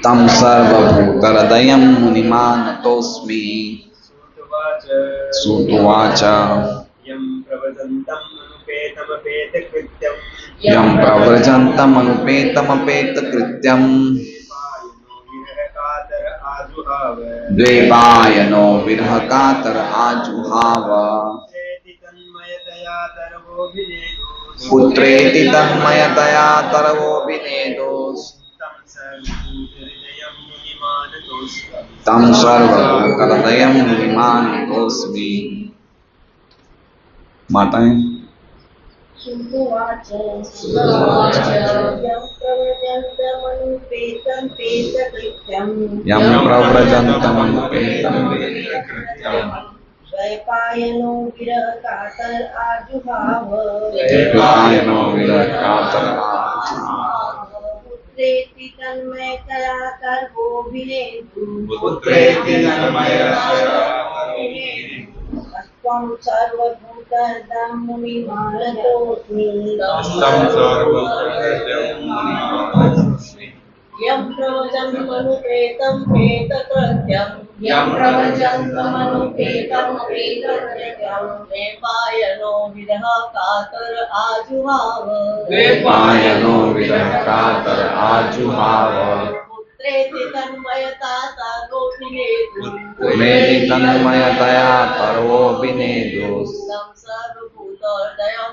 तं सर्वभूतहृदयं मुनिमानतोऽस्मि। सूतुवाच यं प्रव्रजन्तमनुपेतमपेतकृत्यं यं प्रव्रजन्तमनुपेतमपेतकृत्यं द्वैपायनो विरहकातर आजुहाव। पुत्रेति तन्मयतया तरवोऽभिनेदोस् तं सर्वभूतहृदयं मुनिमानतोऽस्मि। माताएं सुवाच यं प्रव्रजन्तमनुपेतं पेतकृत्यं द्वैपायनो विरहकातर आजुहाव। द्वैपायनो विरहकातर आजुहाव। पुत्रेति तन्मयतया सर्वोऽभिनेदुः त्वं सर्वभूतहृदयं मुनिमानतोऽस्मि। यं प्रवचन्तमनुपेतं पेतकृत्यं द्वैपायनो विरहकातर आजुहाव। पुत्रेति तन्मयतया तन्मयतया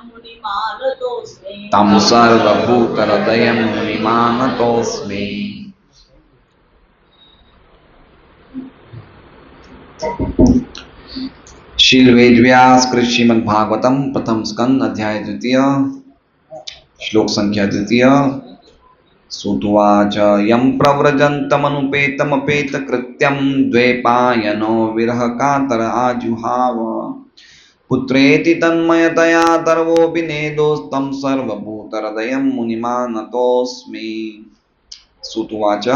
मुनिमानतोऽस्मि। तं सर्वभूतहृदयं मुनिमानतोऽस्मि। श्रील वेदव्यास कृत श्रीमद् भागवतम प्रथम स्कंद अध्याय द्वितीय श्लोक संख्या द्वितीय। सुतुवाच यं प्रव्रजन्तमनुपेतमपेतकृत्यं द्वैपायनो विरहकातर आजुहाव। पुत्रेति तन्मयतया तरवोऽभिनेदोस्तं सर्वभूतहृदयं मुनिमानतोऽस्मि। सुतुवाच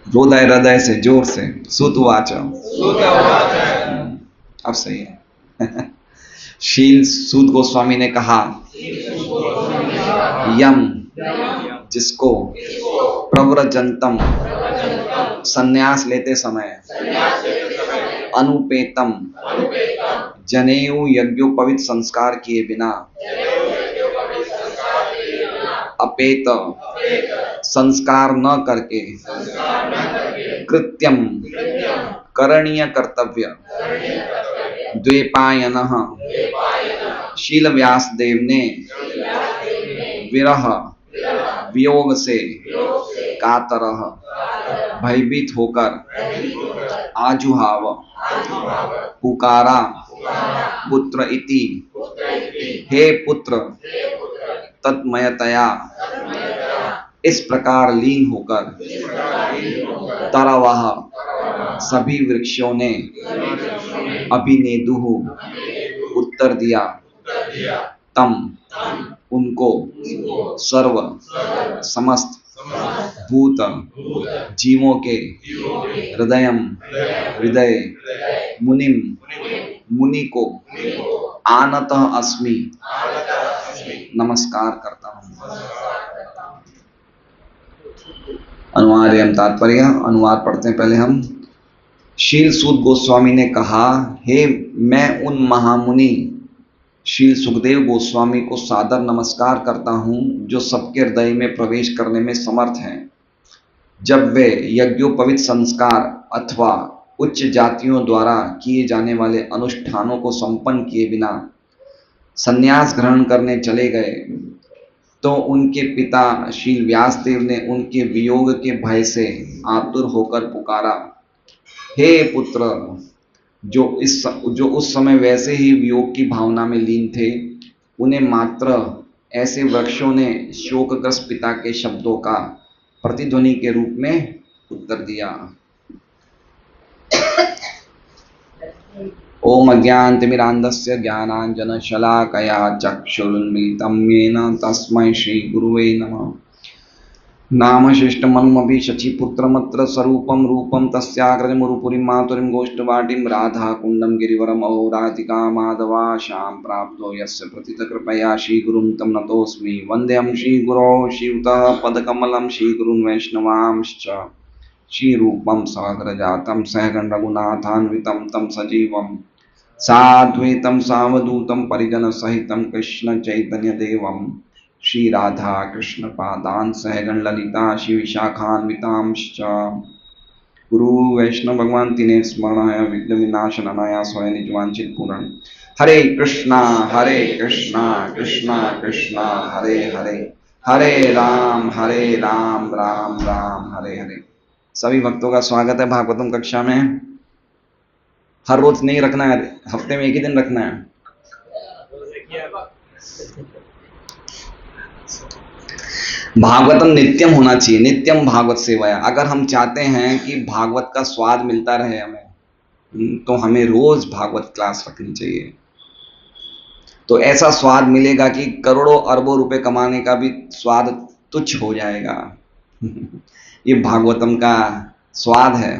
हृदय हृदय से जोर से सुतुवाच। अब सही है। शील सूत गोस्वामी ने कहा यम जिसको प्रव्रजंतम संन्यास लेते समय अनुपेतम जनेऊ यज्ञोपवित संस्कार किए बिना अपेत संस्कार न करके कृत्यम करणीय कर्तव्य द्वैपायनः शील व्यास देव ने विरह वियोग से कातरः भयभीत होकर आजुहाव पुकारा पुत्र इति हे पुत्र तत्मयतया इस प्रकार लीन होकर तरवः सभी वृक्षों ने अभिनेदुः उत्तर दिया तम उनको सर्व समस्त भूत जीवों के हृदय मुनिम मुनि को आनतः अस्मि नमस्कार करता हूँ। अनुवाद एवं तात्पर्य। अनुवाद पढ़ते हैं पहले हम। शील सूत गोस्वामी ने कहा, हे मैं उन महामुनि शील सुखदेव गोस्वामी को सादर नमस्कार करता हूँ जो सबके हृदय में प्रवेश करने में समर्थ हैं। जब वे यज्ञोपवित संस्कार अथवा उच्च जातियों द्वारा किए जाने वाले अनुष्ठानों को संपन्न किए बिना संन्यास ग्रहण करने चले गए तो उनके पिता शील व्यासदेव ने उनके वियोग के भय से आतुर होकर पुकारा, हे पुत्र। जो उस समय वैसे ही वियोग की भावना में लीन थे, उन्हें मात्र ऐसे वृक्षों ने शोकग्रस्त पिता के शब्दों का प्रतिध्वनि के रूप में उत्तर दिया। ओम अज्ञानतिमिरान्धस्य ज्ञानाञ्जनशलाकया चक्षुरुन्मीलितं येन तस्मै श्रीगुरुवे नमः। नाम शिष्टमनुमपि शचीपुत्रमत्र स्वरूपं रूपं तस्याग्रजमुरुपुरीं मातुरीं गोष्ठवाटीं राधाकुण्डं गिरिवरम् अहोराधिका माधवाशां प्राप्तो यस्य प्रतितकृपया श्रीगुरुं तं नतोऽस्मि वन्देऽहं श्रीगुरो श्रीयुतः पदकमलं श्रीगुरून् वैष्णवांश्च श्रीरूपं सागरजातं सहगण रघुनाथान्वितं तं सजीवं साद्वैतं सावधूतं परिजनसहितं कृष्ण चैतन्यदेवं श्री राधा कृष्ण पादान सहगण ललिता श्री विशाखान्वितांश्च गुरु वैष्णव भगवान तिने स्मरणाय विघ्न विनाशनाय स्वयं निजवांचित पूर्ण हरे कृष्णा कृष्णा कृष्णा हरे हरे हरे राम राम राम हरे हरे। सभी भक्तों का स्वागत है भागवतम कक्षा में। हर रोज नहीं रखना है, हफ्ते में एक ही दिन रखना है। भागवतम नित्यम होना चाहिए, नित्यम भागवत सेवाया। अगर हम चाहते हैं कि भागवत का स्वाद मिलता रहे हमें, तो हमें रोज भागवत क्लास रखनी चाहिए। तो ऐसा स्वाद मिलेगा कि करोड़ों अरबों रुपए कमाने का भी स्वाद तुच्छ हो जाएगा। ये भागवतम का स्वाद है।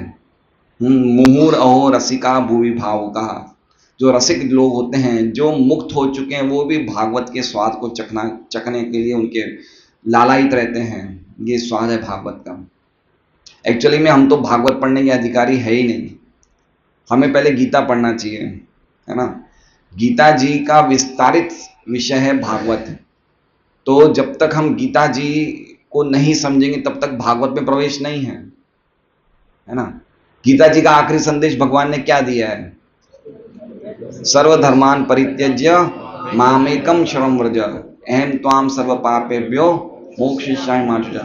मुहुर अहो रसिका भूवि भाव का, जो रसिक लोग होते हैं, जो मुक्त हो चुके हैं, वो भी भागवत के स्वाद को चखने के लिए उनके लालायित रहते हैं। ये स्वाद है भागवत का। एक्चुअली में हम तो भागवत पढ़ने के अधिकारी है ही नहीं। हमें पहले गीता पढ़ना चाहिए, है ना। गीता जी का विस्तारित विषय है भागवत। तो जब तक हम गीता जी को नहीं समझेंगे तब तक भागवत में प्रवेश नहीं है ना। गीता जी का आखिरी संदेश भगवान ने क्या दिया है? सर्वधर्मान परित्यज्य मामेकम शरणं व्रज अहम त्वाम सर्व पापेभ्यो मोक्षयिष्यामि मा शुचा।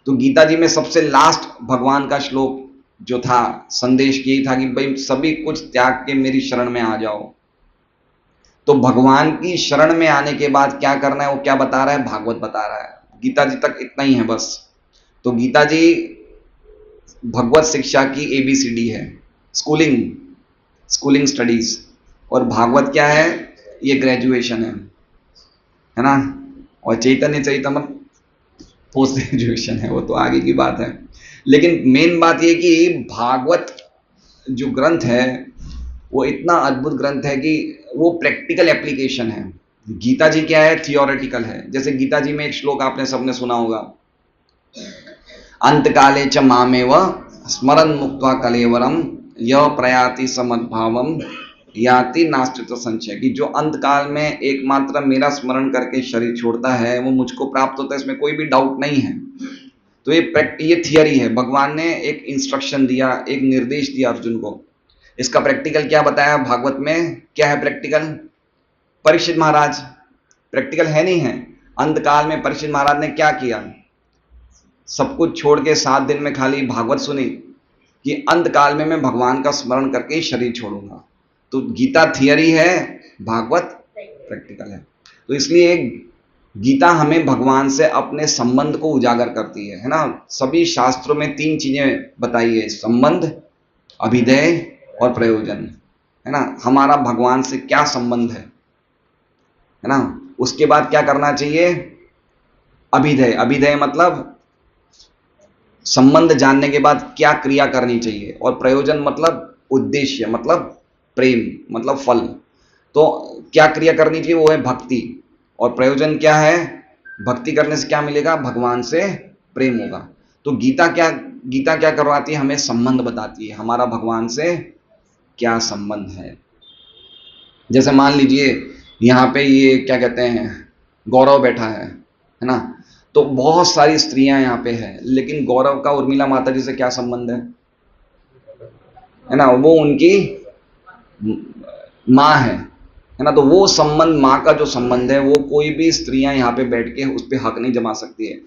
तो गीता जी में सबसे लास्ट भगवान का श्लोक जो था, संदेश यही था कि भाई सभी कुछ त्याग के मेरी शरण में आ जाओ। तो भगवान की शरण में आने के बाद क्या करना है वो क्या बता रहा है? भागवत बता रहा है। गीता जी तक इतना ही है बस। तो गीता जी भगवत शिक्षा की ABCD है, स्कूलिंग स्टडीज। और भागवत क्या है? ये ग्रेजुएशन है ना। और चैतन्य चरितमृत पोस्ट ग्रेजुएशन है, वो तो आगे की बात है। लेकिन मेन बात ये कि भागवत जो ग्रंथ है वो इतना अद्भुत ग्रंथ है कि वो प्रैक्टिकल एप्लीकेशन है। गीता जी क्या है? थियोरेटिकल है। जैसे गीता जी में एक श्लोक आपने सबने सुना होगा, अंतकाले च मामेव स्मरन् मुक्त्वा कलेवरम य प्रयाति समद्भावम याति नास्तित्व संशय। कि जो अंतकाल में एकमात्र मेरा स्मरण करके शरीर छोड़ता है वो मुझको प्राप्त होता है, इसमें कोई भी डाउट नहीं है। तो ये थियरी है। भगवान ने एक इंस्ट्रक्शन दिया, एक निर्देश दिया अर्जुन को। इसका प्रैक्टिकल क्या बताया भागवत में? क्या है प्रैक्टिकल? परीक्षित महाराज, प्रैक्टिकल है नहीं है। अंतकाल में परीक्षित महाराज ने क्या किया? सब कुछ छोड़ के 7 दिन में खाली भागवत सुनी कि अंतकाल में मैं भगवान का स्मरण करके ही शरीर छोड़ूंगा। तो गीता थियरी है, भागवत प्रैक्टिकल है। तो इसलिए गीता हमें भगवान से अपने संबंध को उजागर करती है ना। सभी शास्त्रों में 3 चीजें बताई है, संबंध, अभिधेय और प्रयोजन, है ना। हमारा भगवान से क्या संबंध है ना। उसके बाद क्या करना चाहिए? अभिधेय मतलब संबंध जानने के बाद क्या क्रिया करनी चाहिए। और प्रयोजन मतलब उद्देश्य, मतलब प्रेम, मतलब फल। तो क्या क्रिया करनी चाहिए? वो है भक्ति। और प्रयोजन क्या है? भक्ति करने से क्या मिलेगा? भगवान से प्रेम होगा। तो गीता क्या करवाती है? हमें संबंध बताती है, हमारा भगवान से क्या संबंध है। जैसे मान लीजिए यहाँ पे ये क्या कहते हैं, गौरव बैठा है ना। तो बहुत सारी स्त्रियां यहाँ पे हैं, लेकिन गौरव का उर्मिला माता जी से क्या संबंध है ना। वो उनकी माँ है ना। तो वो संबंध, माँ का जो संबंध है, वो कोई भी स्त्रियां यहाँ पे बैठ के उस पर हक नहीं जमा सकती है।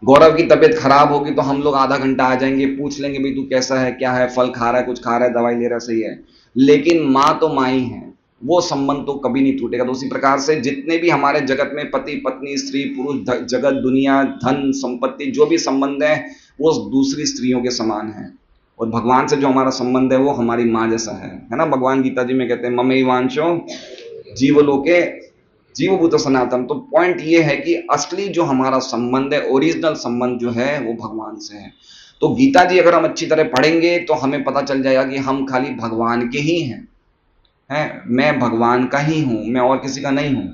गौरव की तबीयत खराब होगी तो हम लोग आधा घंटा आ जाएंगे, पूछ लेंगे भाई तू कैसा है, क्या है, फल खा रहा है, कुछ खा रहा है, दवाई ले रहा है, सही है। लेकिन माँ तो माँ ही है, वो संबंध तो कभी नहीं टूटेगा। तो उसी प्रकार से जितने भी हमारे जगत में पति पत्नी, स्त्री पुरुष, जगत दुनिया, धन संपत्ति, जो भी संबंध है वो दूसरी स्त्रियों के समान है। और भगवान से जो हमारा संबंध है वो हमारी माँ जैसा है ना। भगवान गीता जी में कहते हैं ममैवांशो जीवभूत सनातन। तो पॉइंट ये है कि असली जो हमारा संबंध है, ओरिजिनल संबंध जो है वो भगवान से है। तो गीता जी अगर हम अच्छी तरह पढ़ेंगे तो हमें पता चल जाएगा कि हम खाली भगवान के ही हैं, मैं भगवान का ही हूं, मैं और किसी का नहीं हूं।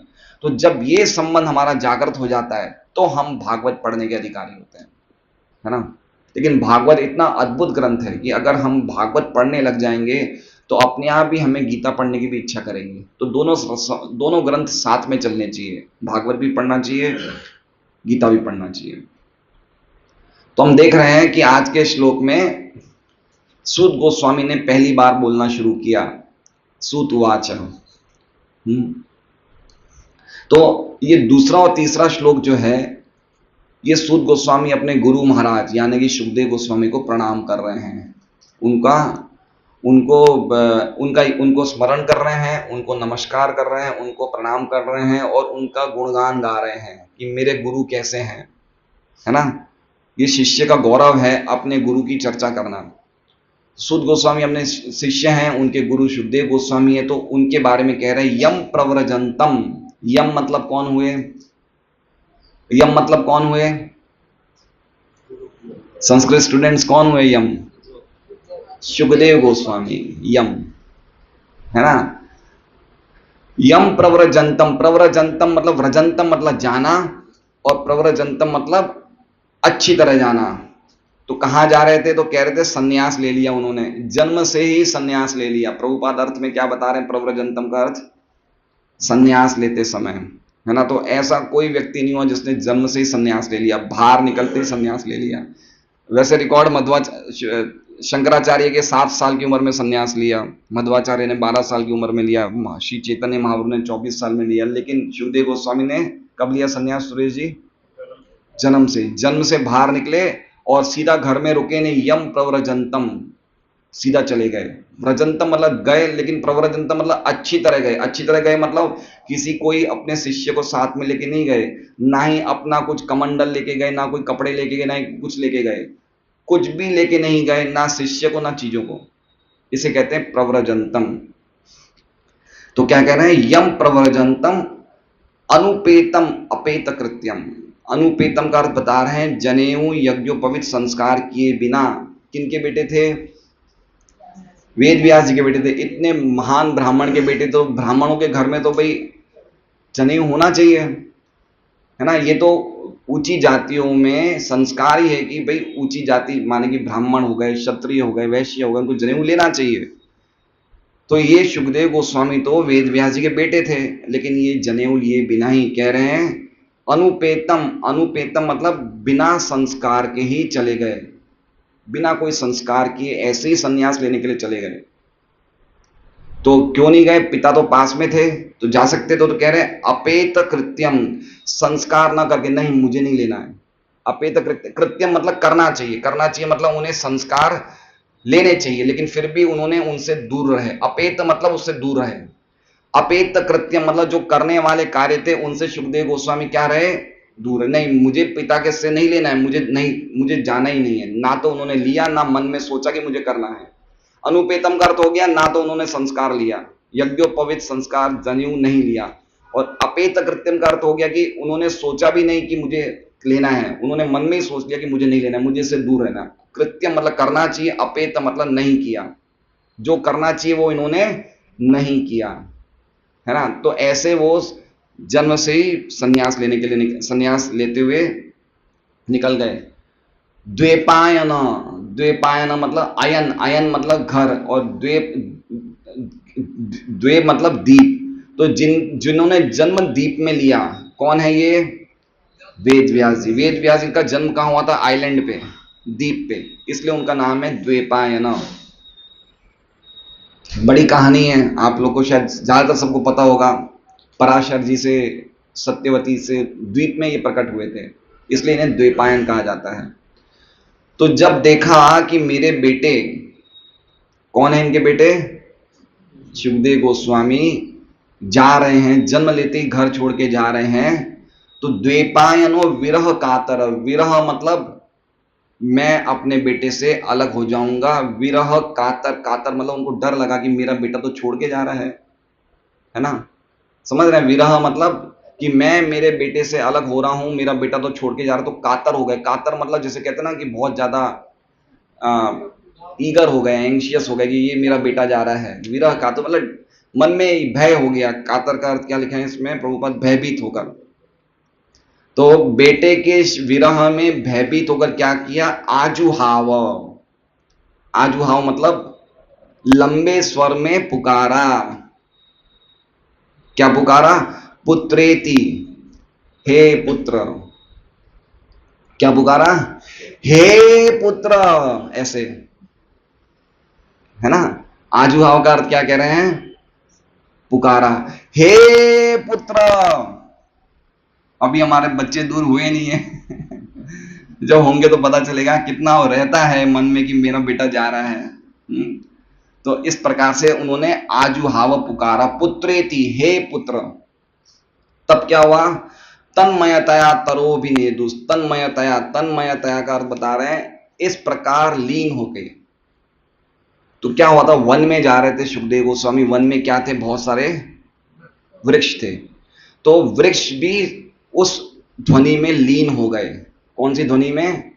तो जब ये संबंध हमारा जागृत हो जाता है तो हम भागवत पढ़ने के अधिकारी होते हैं, है ना। लेकिन भागवत इतना अद्भुत ग्रंथ है कि अगर हम भागवत पढ़ने लग जाएंगे तो अपने आप ही हमें गीता पढ़ने की भी इच्छा करेंगे। तो दोनों ग्रंथ साथ में चलने चाहिए, भागवत भी पढ़ना चाहिए, गीता भी पढ़ना चाहिए। तो हम देख रहे हैं कि आज के श्लोक में सूत गोस्वामी ने पहली बार बोलना शुरू किया, सूतवाच। तो ये दूसरा और तीसरा श्लोक जो है, ये सूत गोस्वामी अपने गुरु महाराज यानी कि शुकदेव गोस्वामी को प्रणाम कर रहे हैं, उनको स्मरण कर रहे हैं, उनको नमस्कार कर रहे हैं, उनको प्रणाम कर रहे हैं और उनका गुणगान गा रहे हैं कि मेरे गुरु कैसे हैं, है ना। ये शिष्य का गौरव है अपने गुरु की चर्चा करना। सूत गोस्वामी अपने शिष्य हैं, उनके गुरु शुकदेव गोस्वामी है, तो उनके बारे में कह रहे हैं यम प्रव्रजंतम। यम मतलब कौन हुए? यम मतलब कौन हुए? संस्कृत स्टूडेंट्स कौन हुए यम? शुकदेव गोस्वामी यम, है ना। यम प्रव्रजंतम, प्रव्रजंतम मतलब व्रजंतम मतलब जाना और प्रव्रजंतम मतलब अच्छी तरह जाना। तो कहां जा रहे थे? तो कह रहे थे सन्यास ले लिया उन्होंने, जन्म से ही सन्यास ले लिया। प्रभुपाद अर्थ में क्या बता रहे हैं? प्रव्रजंतम का अर्थ सन्यास लेते समय, है ना। तो ऐसा कोई व्यक्ति नहीं हुआ जिसने जन्म से ही सन्यास ले लिया, बाहर निकलते ही सन्यास ले लिया। वैसे रिकॉर्ड शंकराचार्य के 7 साल की उम्र में सन्यास लिया, मध्वाचार्य ने 12 साल की उम्र में लिया, श्री चैतन्य महाप्रभु ने 24 साल में लिया। लेकिन शुकदेव गोस्वामी ने कब लिया सन्यास सुरेश जी? जन्म से बाहर निकले और सीधा घर में रुके नहीं। यम प्रव्रजंतम, सीधा चले गए। व्रजंतम मतलब गए, लेकिन प्रव्रजंतम मतलब अच्छी तरह गए। अच्छी तरह गए मतलब किसी कोई अपने शिष्य को साथ में लेके नहीं गए, ना ही अपना कुछ कमंडल लेके गए, ना कोई कपड़े लेके गए, ना ही कुछ लेके गए, कुछ भी लेके नहीं गए, ना शिष्य को ना चीजों को। इसे कहते हैं प्रव्रजंतम। तो क्या कह रहे हैं? यम प्रव्रजंतम अनुपेतम अपेत कृत्यम। अनुपेतम का अर्थ बता रहे हैं जनेऊ यज्ञोपवीत संस्कार किए बिना। किनके बेटे थे? वेद व्यास जी के बेटे थे। इतने महान ब्राह्मण के बेटे, तो ब्राह्मणों के घर में तो भाई जनेऊ होना चाहिए, है ना। ये तो ऊंची जातियों में संस्कार ही है कि भाई ऊंची जाति माने कि ब्राह्मण हो गए, क्षत्रिय हो गए, वैश्य हो गए, उनको जनेऊ लेना चाहिए। तो ये शुकदेव गोस्वामी तो वेद व्यास जी के बेटे थे, लेकिन ये जनेऊ लिए बिना ही, कह रहे हैं अनुपेतम। अनुपेतम मतलब बिना संस्कार के ही चले गए, बिना कोई संस्कार किए ऐसे ही संन्यास लेने के लिए चले गए। तो क्यों नहीं गए? पिता तो पास में थे तो जा सकते थे। तो कह रहे हैं अपेत कृत्यम, संस्कार ना करके, नहीं मुझे नहीं लेना है। अपेत कृत्यम मतलब करना चाहिए, करना चाहिए मतलब उन्हें संस्कार लेने चाहिए, लेकिन फिर भी उन्होंने उनसे दूर रहे। अपेत मतलब उससे दूर रहे। अपेत कृत्यम मतलब जो करने वाले कार्य थे उनसे शुकदेव गोस्वामी क्या रहे? दूर है। नहीं, मुझे पिता के से नहीं लेना है, मुझे जाना ही नहीं है। ना तो उन्होंने लिया, ना मन में सोचा कि मुझे करना है। अनुपेतम का अर्थ हो गया ना तो उन्होंने संस्कार लिया, यज्ञोपवीत संस्कार जनेऊ नहीं लिया। और अपेत कृत्यम का अर्थ हो गया कि उन्होंने सोचा भी नहीं कि मुझे लेना है, उन्होंने मन में ही सोच लिया कि मुझे नहीं लेना है, मुझे इससे दूर रहना। कृत्यम मतलब करना चाहिए, अपेत मतलब नहीं किया। जो करना चाहिए वो इन्होंने नहीं किया, है ना। तो ऐसे वो जन्म से ही संन्यास लेने के लिए, संन्यास लेते हुए निकल गए। द्वेपायन, द्वेपायन मतलब अयन, अयन मतलब घर, और द्वे मतलब दीप। तो जिन्होंने जन्म दीप में लिया, कौन है ये? वेद व्यास जी। वेद व्यास जी का जन्म कहां हुआ था? आइलैंड पे, द्वीप पे, इसलिए उनका नाम है द्वेपायन। बड़ी कहानी है, आप लोग को शायद ज्यादातर सबको पता होगा। पराशर जी से, सत्यवती से द्वीप में ये प्रकट हुए थे, इसलिए इन्हें द्वेपायन कहा जाता है। तो जब देखा कि मेरे बेटे, कौन है इनके बेटे? शुकदेव गोस्वामी जा रहे हैं, जन्म लेते ही घर छोड़ के जा रहे हैं, तो द्वेपायनो विरह कातर। विरह मतलब मैं अपने बेटे से अलग हो जाऊंगा, विरह कातर, कातर मतलब उनको डर लगा कि मेरा बेटा तो छोड़ के जा रहा है ना। समझ रहे हैं? विरह मतलब कि मैं मेरे बेटे से अलग हो रहा हूं, मेरा बेटा तो छोड़ के जा रहा, तो कातर हो गए। कातर मतलब जैसे कहते हैं ना कि बहुत ज्यादा ईगर हो गए, एंशियस हो गए कि ये मेरा बेटा जा रहा है। विरह कातर मतलब मन में भय हो गया। कातर का अर्थ क्या लिखा है इसमें प्रभुपाद? भयभीत होकर। तो बेटे के विरह में भयभीत होकर क्या किया? आजुहाव। आजुहाव मतलब लंबे स्वर में पुकारा। क्या पुकारा? पुत्रेति, हे पुत्र। क्या पुकारा? हे पुत्र, ऐसे, है ना। आजुहाव का अर्थ क्या कह रहे हैं? पुकारा, हे पुत्र। अभी हमारे बच्चे दूर हुए नहीं है जब होंगे तो पता चलेगा कितना वो रहता है मन में कि मेरा बेटा जा रहा है। तो इस प्रकार से उन्होंने आजुहाव पुकारा, पुत्रेति, हे पुत्र। तब क्या हुआ? तन्मयतया तरोभिनेदुस। तन्मयतया, तन्मयतया का अर्थ बता रहे हैं इस प्रकार लीन हो गए। तो क्या हुआ था? वन में जा रहे थे सुखदेव गोस्वामी। वन में क्या थे? बहुत सारे वृक्ष थे। तो वृक्ष भी उस ध्वनि में लीन हो गए। कौन सी ध्वनि में?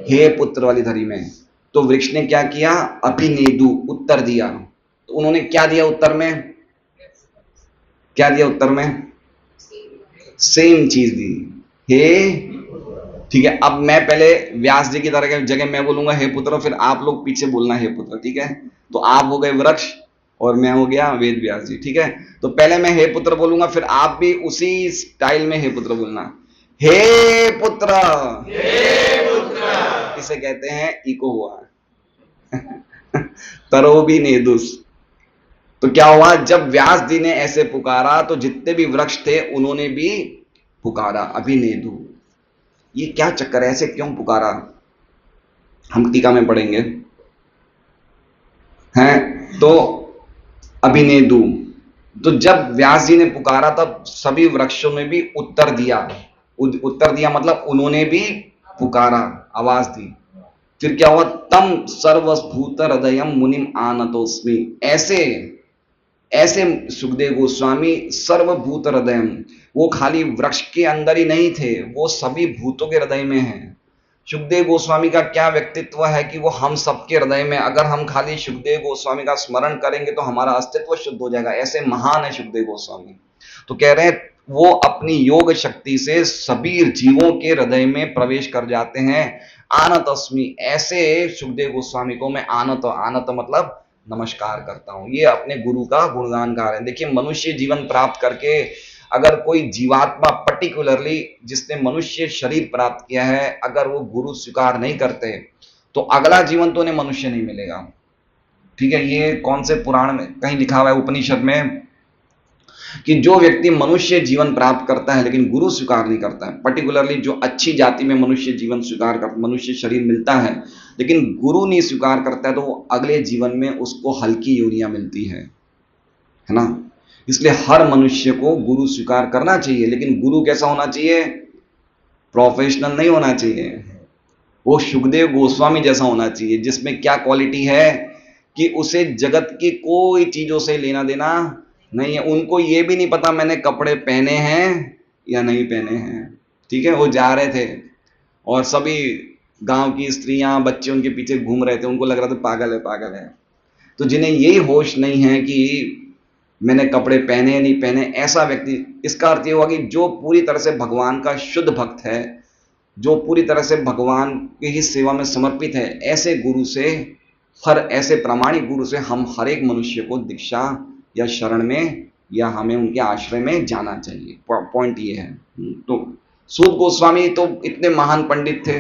हे पुत्र वाली ध्वनि में। तो वृक्ष ने क्या किया? अभिनेदु, उत्तर दिया। तो उन्होंने क्या दिया उत्तर में? क्या दिया उत्तर में? सेम चीज दी, हे। ठीक है, अब मैं पहले व्यास जी की तरह जगह मैं बोलूंगा हे पुत्र, फिर आप लोग पीछे बोलना हे पुत्र। ठीक है, तो आप हो गए वृक्ष और मैं हो गया वेद व्यास जी। ठीक है, तो पहले मैं हे पुत्र बोलूंगा, फिर आप भी उसी स्टाइल में हे पुत्र बोलना। हे पुत्र, हे पुत्र। इसे कहते हैं इको हुआ तरो भी नेदुस। तो क्या हुआ? जब व्यास जी ने ऐसे पुकारा तो जितने भी वृक्ष थे उन्होंने भी पुकारा, अभिनेदु। ये क्या चक्कर है? ऐसे क्यों पुकारा? हम टीका में पढ़ेंगे हैं। तो अभिनेदु, तो जब व्यास जी ने पुकारा तब सभी वृक्षों ने भी उत्तर दिया। उत्तर दिया मतलब उन्होंने भी पुकारा, आवाज दी। फिर क्या हुआ? तम सर्वभूत हृदयम मुनिम आनतोस्मि। ऐसे ऐसे सुखदेव गोस्वामी सर्वभूत हृदय, वो खाली वृक्ष के अंदर ही नहीं थे, वो सभी भूतों के हृदय में हैं। सुखदेव गोस्वामी का क्या व्यक्तित्व है कि वो हम सबके हृदय में, अगर हम खाली सुखदेव गोस्वामी का स्मरण करेंगे तो हमारा अस्तित्व शुद्ध हो जाएगा। ऐसे महान है सुखदेव गोस्वामी। तो कह रहे हैं वो अपनी योग शक्ति से सभी जीवों के हृदय में प्रवेश कर जाते हैं। आनत अस्मि, ऐसे सुखदेव गोस्वामी को मैं आनत, आनत मतलब नमस्कार करता हूं। ये अपने गुरु का गुणगान गा रहे हैं। देखिए, मनुष्य जीवन प्राप्त करके अगर कोई जीवात्मा पर्टिकुलरली जिसने मनुष्य शरीर प्राप्त किया है, अगर वो गुरु स्वीकार नहीं करते तो अगला जीवन तो उन्हें मनुष्य नहीं मिलेगा। ठीक है, ये कौन से पुराण में कहीं लिखा हुआ है, उपनिषद में, कि जो व्यक्ति मनुष्य जीवन प्राप्त करता है लेकिन गुरु स्वीकार नहीं करता है, पर्टिकुलरली जो अच्छी जाति में मनुष्य जीवन स्वीकार कर, मनुष्य शरीर मिलता है लेकिन गुरु नहीं स्वीकार करता है, तो वो अगले जीवन में उसको हल्की योनियां मिलती है ना। इसलिए हर मनुष्य को गुरु स्वीकार करना चाहिए, लेकिन गुरु कैसा होना चाहिए? प्रोफेशनल नहीं होना चाहिए। वो सुखदेव गोस्वामी जैसा होना चाहिए, जिसमें क्या क्वालिटी है कि उसे जगत की कोई चीजों से लेना देना नहीं है। उनको ये भी नहीं पता मैंने कपड़े पहने हैं या नहीं पहने हैं। ठीक है, वो जा रहे थे और सभी गांव की स्त्रियां बच्चे उनके पीछे घूम रहे थे, उनको लग रहा था पागल है पागल है। तो जिन्हें यही होश नहीं है कि मैंने कपड़े पहने या नहीं पहने, ऐसा व्यक्ति, इसका अर्थ ये हुआ कि जो पूरी तरह से भगवान का शुद्ध भक्त है, जो पूरी तरह से भगवान की ही सेवा में समर्पित है, ऐसे गुरु से, हर ऐसे प्रामाणिक गुरु से हम हर एक मनुष्य को दीक्षा या शरण में या हमें उनके आश्रय में जाना चाहिए। पॉइंट ये है। तो सूत गोस्वामी तो इतने महान पंडित थे,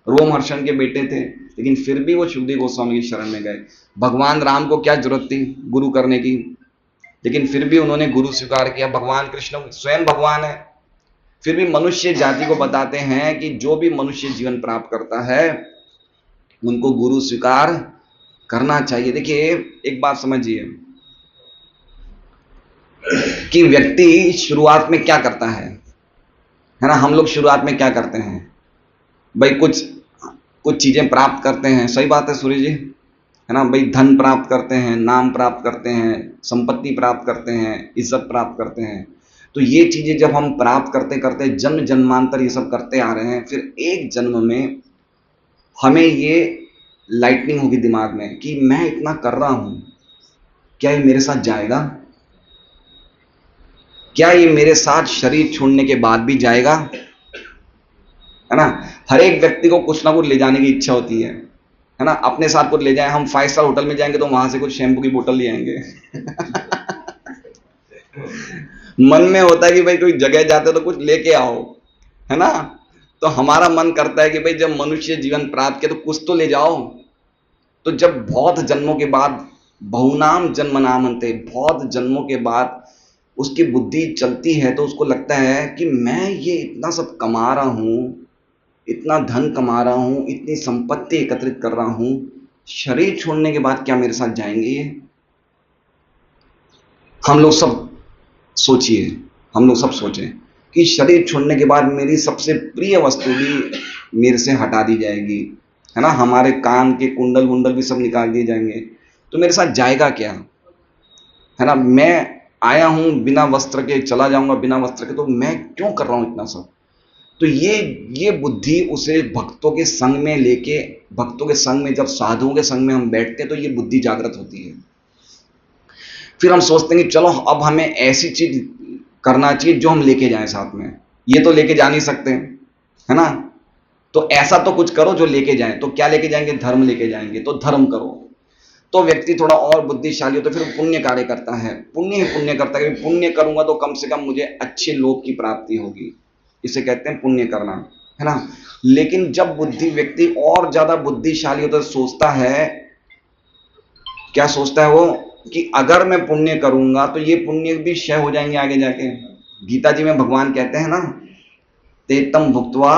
रोमहर्षण के बेटे थे, लेकिन फिर भी वो सुखदेव गोस्वामी की शरण में गए। भगवान राम को क्या जरूरत थी गुरु करने की, लेकिन फिर भी उन्होंने गुरु स्वीकार किया। भगवान कृष्ण स्वयं भगवान है, फिर भी मनुष्य जाति को बताते हैं कि जो भी मनुष्य जीवन प्राप्त करता है उनको गुरु स्वीकार करना चाहिए। देखिए, एक बात समझिए कि व्यक्ति शुरुआत में क्या करता है ना। हम लोग शुरुआत में क्या करते हैं भाई? कुछ चीजें प्राप्त करते हैं, सही बात है सूर्य जी, है ना भाई। धन प्राप्त करते हैं, नाम प्राप्त करते हैं, संपत्ति प्राप्त करते हैं, इज्जत प्राप्त करते हैं। तो ये चीजें जब हम प्राप्त करते करते जन्म जन्मांतर ये सब करते आ रहे हैं, फिर एक जन्म में हमें ये लाइटनिंग होगी दिमाग में कि मैं इतना कर रहा हूं, क्या ये मेरे साथ जाएगा? क्या ये मेरे साथ शरीर छोड़ने के बाद भी जाएगा? है ना? हर एक व्यक्ति को कुछ ना कुछ ले जाने की इच्छा होती है ना? अपने साथ कुछ ले जाए। हम 5 स्टार होटल में जाएंगे तो वहां से कुछ शैम्पू की बोतल ले आएंगे। मन में होता है कि भाई कोई जगह जाते तो कुछ लेके आओ, है ना? तो हमारा मन करता है कि भाई जब मनुष्य जीवन प्राप्त किया तो कुछ तो ले जाओ। तो जब बहुत जन्मों के बाद, बहुनाम जन्म नामन्ते, बहुत जन्मों के बाद उसकी बुद्धि चलती है तो उसको लगता है कि मैं ये इतना सब कमा रहा हूं, इतना धन कमा रहा हूं, इतनी संपत्ति एकत्रित कर रहा हूं, शरीर छोड़ने के बाद क्या मेरे साथ जाएंगे ये? हम लोग सब सोचिए, हम लोग सब सोचें कि शरीर छोड़ने के बाद मेरी सबसे प्रिय वस्तु भी मेरे से हटा दी जाएगी, है ना? हमारे कान के कुंडल वुंडल भी सब निकाल दिए जाएंगे, तो मेरे साथ जाएगा क्या? है ना? मैं आया हूं बिना वस्त्र के, चला जाऊंगा बिना वस्त्र के, तो मैं क्यों कर रहा हूं इतना सब? तो ये बुद्धि उसे भक्तों के संग में लेके, भक्तों के संग में, जब साधुओं के संग में हम बैठते हैं तो ये बुद्धि जागृत होती है। फिर हम सोचते हैं कि चलो अब हमें ऐसी चीज करना चाहिए जो हम लेके जाएं साथ में। ये तो लेके जा नहीं सकते, है ना? तो ऐसा तो कुछ करो जो लेके जाएं। तो क्या लेके जाएंगे? धर्म लेके जाएंगे। तो धर्म करो। तो व्यक्ति थोड़ा और बुद्धिशाली हो तो फिर पुण्य कार्य करता है, पुण्य ही पुण्य करता है कि पुण्य करूंगा तो कम से कम मुझे अच्छे लोक की प्राप्ति होगी। इसे कहते हैं पुण्य करना, है ना? लेकिन जब बुद्धि व्यक्ति और ज्यादा बुद्धिशाली होता है, सोचता है, क्या सोचता है वो, कि अगर मैं पुण्य करूंगा तो ये पुण्य भी क्षय हो जाएंगे आगे जाके। गीता जी में भगवान कहते हैं ना, तेतम भुक्त्वा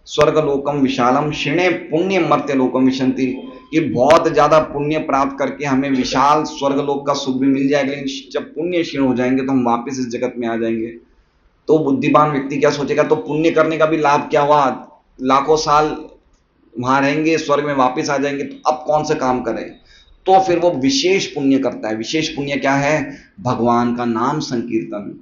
स्वर्गलोकम विशालम क्षिणे पुण्य मर्त्य लोकम विशंति, कि बहुत ज्यादा पुण्य प्राप्त करके हमें विशाल स्वर्गलोक का सुख भी मिल जाएगा, लेकिन जब पुण्य क्षीण हो जाएंगे तो हम वापस इस जगत में आ जाएंगे। तो बुद्धिमान व्यक्ति क्या सोचेगा, तो पुण्य करने का भी लाभ क्या हुआ? लाखों साल वहां रहेंगे, स्वर्ग में वापस आ जाएंगे, तो अब कौन से काम करें? तो फिर वो विशेष पुण्य करता है। विशेष पुण्य क्या है? भगवान का नाम संकीर्तन,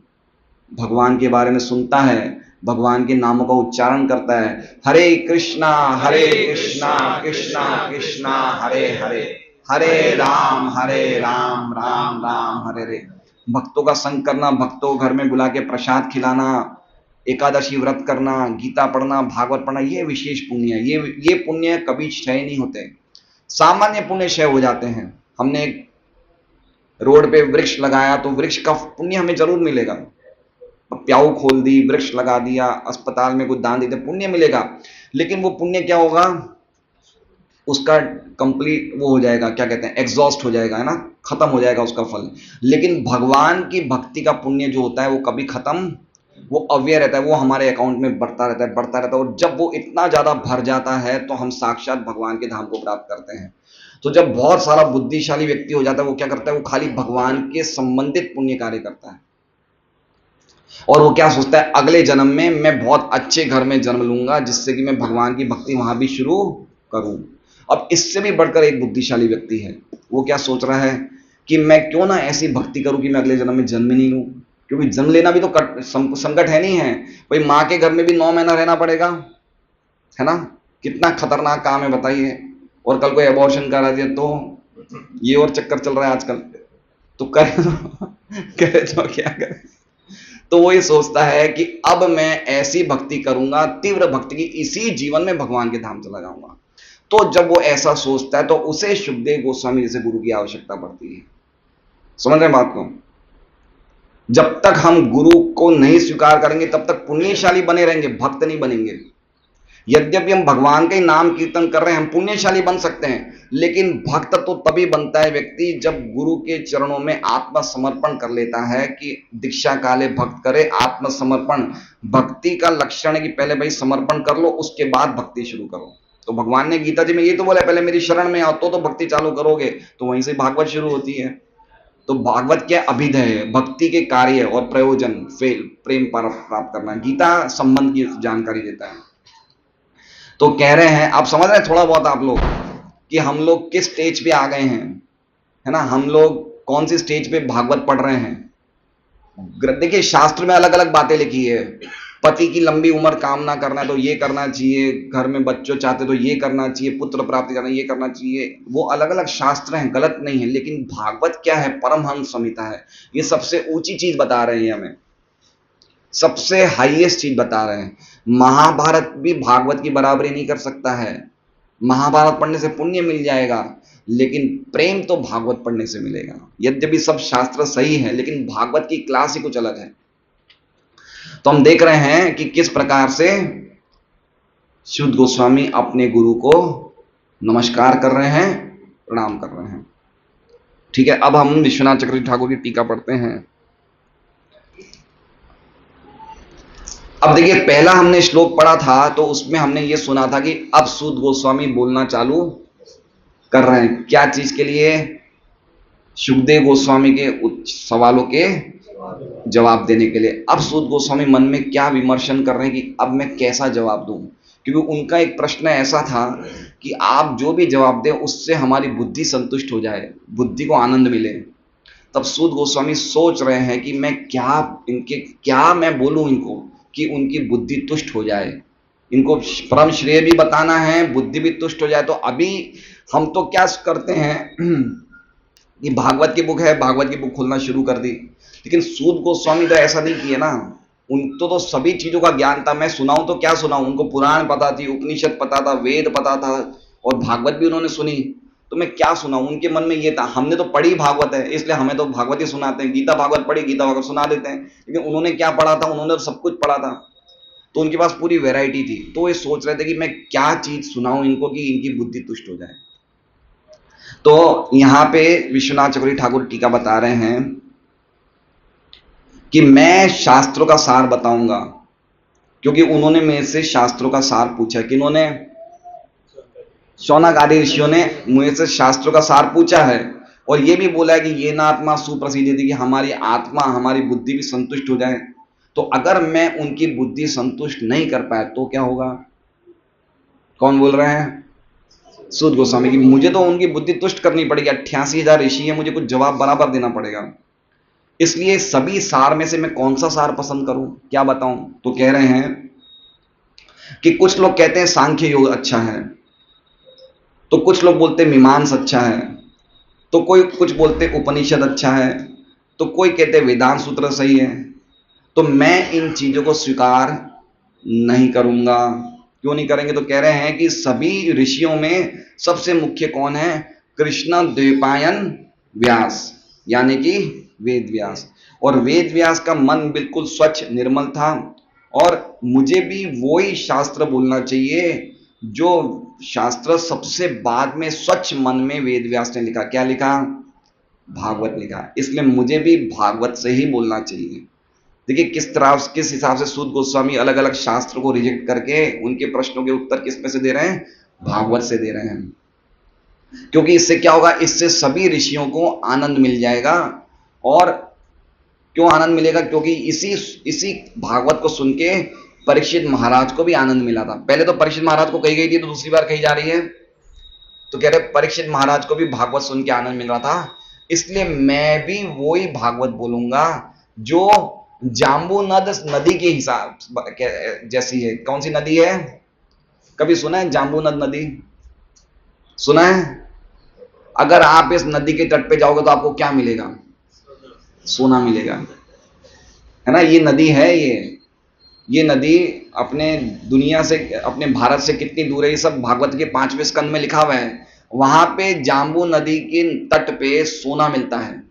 भगवान के बारे में सुनता है, भगवान के नामों का उच्चारण करता है। हरे कृष्णा कृष्णा कृष्णा हरे हरे, हरे राम राम राम हरे हरे। भक्तों का संग करना, भक्तों को घर में बुला के प्रसाद खिलाना, एकादशी व्रत करना, गीता पढ़ना, भागवत पढ़ना, ये विशेष पुण्य है। ये पुण्य कभी क्षय नहीं होते। सामान्य पुण्य क्षय हो जाते हैं। हमने एक रोड पे वृक्ष लगाया तो वृक्ष का पुण्य हमें जरूर मिलेगा। प्याऊ खोल दी, वृक्ष लगा दिया, अस्पताल में कुछ दान देते, पुण्य मिलेगा। लेकिन वो पुण्य क्या होगा? उसका कंप्लीट वो हो जाएगा, क्या कहते हैं, एग्जॉस्ट हो जाएगा, है ना? खत्म हो जाएगा उसका फल। लेकिन भगवान की भक्ति का पुण्य जो होता है वो कभी खत्म, वो अव्यय रहता है, वो हमारे अकाउंट में बढ़ता रहता है, बढ़ता रहता है। और जब वो इतना ज्यादा भर जाता है तो हम साक्षात भगवान के धाम को प्राप्त करते हैं। तो जब बहुत सारा बुद्धिशाली व्यक्ति हो जाता है, वो क्या करता है? वो खाली भगवान के संबंधित पुण्य कार्य करता है। और वो क्या सोचता है? अगले जन्म में मैं बहुत अच्छे घर में जन्म लूंगा, जिससे कि मैं भगवान की भक्ति वहां भी शुरू करूं। अब इससे भी बढ़कर एक बुद्धिशाली व्यक्ति है, वो क्या सोच रहा है कि मैं क्यों ना ऐसी भक्ति करूं कि मैं अगले जन्म में जन्म ही नहीं लूं। क्योंकि जन्म लेना भी तो संकट है, नहीं है भाई? माँ के घर में भी 9 महीना रहना पड़ेगा, है ना? कितना खतरनाक काम है बताइए। और कल कोई अबॉर्शन करा दिया तो ये और चक्कर चल रहा है आजकल, तो करे तो क्या करे? तो वो ये सोचता है कि अब मैं ऐसी भक्ति करूंगा, तीव्र भक्ति की, इसी जीवन में भगवान के धाम चला जाऊंगा। तो जब वो ऐसा सोचता है तो उसे शुभदेव गोस्वामी जैसे गुरु की आवश्यकता पड़ती है। समझ रहे हैं बात को? जब तक हम गुरु को नहीं स्वीकार करेंगे तब तक पुण्यशाली बने रहेंगे, भक्त नहीं बनेंगे। यद्यपि हम भगवान का ही नाम कीर्तन कर रहे हैं, हम पुण्यशाली बन सकते हैं, लेकिन भक्त तो तभी बनता है व्यक्ति जब गुरु के चरणों में आत्मसमर्पण कर लेता है। कि दीक्षा काले भक्त करे आत्मसमर्पण। भक्ति का लक्षण है कि पहले भाई समर्पण कर लो, उसके बाद भक्ति शुरू करो। तो भगवान ने गीता जी में ये तो बोला, पहले मेरी शरण में आओ तो भक्ति चालू करोगे। तो वहीं से भागवत शुरू होती है। तो भागवत क्या? अभिधेय है, भक्ति के कार्य और प्रयोजन, प्रेम प्राप्त करना। गीता संबंध की जानकारी देता है। तो कह रहे हैं, आप समझ रहे हैं थोड़ा बहुत आप लोग कि हम लोग किस स्टेज पे आ गए हैं, है ना? हम लोग कौन सी स्टेज पे भागवत पढ़ रहे हैं। देखिए शास्त्र में अलग अलग बातें लिखी है। पति की लंबी उम्र कामना करना है तो ये करना चाहिए, घर में बच्चों चाहते तो ये करना चाहिए, पुत्र प्राप्ति करना ये करना चाहिए, वो अलग अलग शास्त्र हैं, गलत नहीं है। लेकिन भागवत क्या है? परमहंस संहिता है। ये सबसे ऊंची चीज बता रहे हैं हमें, सबसे हाईएस्ट चीज बता रहे हैं। महाभारत भी भागवत की बराबरी नहीं कर सकता है। महाभारत पढ़ने से पुण्य मिल जाएगा, लेकिन प्रेम तो भागवत पढ़ने से मिलेगा। यद्यपि सब शास्त्र सही है, लेकिन भागवत की क्लास ही कुछ अलग है। तो हम देख रहे हैं कि किस प्रकार से शुद्ध गोस्वामी अपने गुरु को नमस्कार कर रहे हैं, प्रणाम कर रहे हैं। ठीक है, अब हम विश्वनाथ चक्रवर्ती ठाकुर की टीका पढ़ते हैं। अब देखिए, पहला हमने श्लोक पढ़ा था तो उसमें हमने ये सुना था कि अब शुद्ध गोस्वामी बोलना चालू कर रहे हैं। क्या चीज के लिए? सुखदेव गोस्वामी के सवालों के जवाब देने के लिए। अब शुद्ध गोस्वामी मन में क्या विमर्शन कर रहे हैं कि अब मैं कैसा जवाब दूं, क्योंकि उनका एक प्रश्न ऐसा था कि आप जो भी जवाब दें उससे हमारी बुद्धि संतुष्ट हो जाए, बुद्धि को आनंद मिले। तब शुद्ध गोस्वामी सोच रहे हैं कि मैं क्या मैं बोलूं इनको कि उनकी बुद्धि तुष्ट हो जाए, इनको परम श्रेय भी बताना है, बुद्धि भी तुष्ट हो जाए। तो अभी हम तो क्या करते हैं ये भागवत की बुक है, भागवत की बुक खोलना शुरू कर दी। लेकिन सूद गोस्वामी तो ऐसा नहीं किए ना, उनको तो सभी चीजों का ज्ञान था। मैं सुनाऊं तो क्या सुनाऊं, उनको पुराण पता थी, उपनिषद पता था, वेद पता था, और भागवत भी उन्होंने सुनी। तो मैं क्या सुनाऊं, उनके मन में ये था। हमने तो पढ़ी भागवत है, इसलिए हमें तो भागवत ही सुनाते हैं। गीता भागवत पढ़ी, गीता भागवत सुना देते हैं। लेकिन उन्होंने क्या पढ़ा था? उन्होंने सब कुछ पढ़ा था, तो उनके पास पूरी वैरायटी थी। तो ये सोच रहे थे कि मैं क्या चीज सुनाऊं इनको कि इनकी बुद्धि तुष्ट हो जाए। तो यहां पे विश्वनाथ चक्रवर्ती ठाकुर टीका बता रहे हैं कि मैं शास्त्रों का सार बताऊंगा, क्योंकि उन्होंने मेरे से शास्त्रों का सार पूछा। किन्होंने? शौनक आदि ऋषियों ने मुझे से शास्त्रों का सार पूछा है, और ये भी बोला है कि ये ना आत्मा सुप्रसिद्ध थी, कि हमारी आत्मा, हमारी बुद्धि भी संतुष्ट हो जाए। तो अगर मैं उनकी बुद्धि संतुष्ट नहीं कर पाया तो क्या होगा? कौन बोल रहे हैं? सूद गोस्वामी की। मुझे तो उनकी बुद्धि तुष्ट करनी पड़ेगी। 88,000 ऋषि है, मुझे कुछ जवाब बराबर देना पड़ेगा। इसलिए सभी सार में से मैं कौन सा सार पसंद करूं, क्या बताऊं? तो कह रहे हैं कि कुछ लोग कहते हैं सांख्य योग अच्छा है, तो कुछ लोग बोलते हैं मीमांस अच्छा है, तो कोई कुछ बोलते हैं उपनिषद अच्छा है, तो कोई कहते हैं वेदांत सूत्र सही है। तो मैं इन चीजों को स्वीकार नहीं करूंगा। क्यों नहीं करेंगे? तो कह रहे हैं कि सभी ऋषियों में सबसे मुख्य कौन है? कृष्ण द्वैपायन व्यास, यानी कि वेद व्यास। और वेद व्यास का मन बिल्कुल स्वच्छ निर्मल था, और मुझे भी वही शास्त्र बोलना चाहिए जो शास्त्र सबसे बाद में स्वच्छ मन में वेद व्यास ने लिखा। क्या लिखा? भागवत लिखा। इसलिए मुझे भी भागवत से ही बोलना चाहिए। देखिए किस हिसाब से सूद गोस्वामी अलग अलग शास्त्र को रिजेक्ट करके उनके प्रश्नों के उत्तर किस में से दे रहे हैं? भागवत से दे रहे हैं। क्योंकि इससे क्या होगा? इससे सभी ऋषियों को आनंद मिल जाएगा। और क्यों आनंद मिलेगा? क्योंकि इसी भागवत को सुन के परीक्षित महाराज को भी आनंद मिला था। पहले तो परीक्षित महाराज को कही गई थी, तो दूसरी बार कही जा रही है। तो कह रहे परीक्षित महाराज को भी भागवत सुन के आनंद मिल रहा था, इसलिए मैं भी वही भागवत बोलूंगा जो जाम्बू नदी के हिसाब जैसी है। कौन सी नदी है? कभी सुना है जाम्बू नदी? सुना है? अगर आप इस नदी के तट पे जाओगे तो आपको क्या मिलेगा? सोना मिलेगा, है ना। ये नदी है, ये नदी अपने दुनिया से, अपने भारत से कितनी दूर है, ये सब भागवत के 5वें स्कंद में लिखा हुआ है। वहां पे जाम्बू नदी के तट पे सोना मिलता है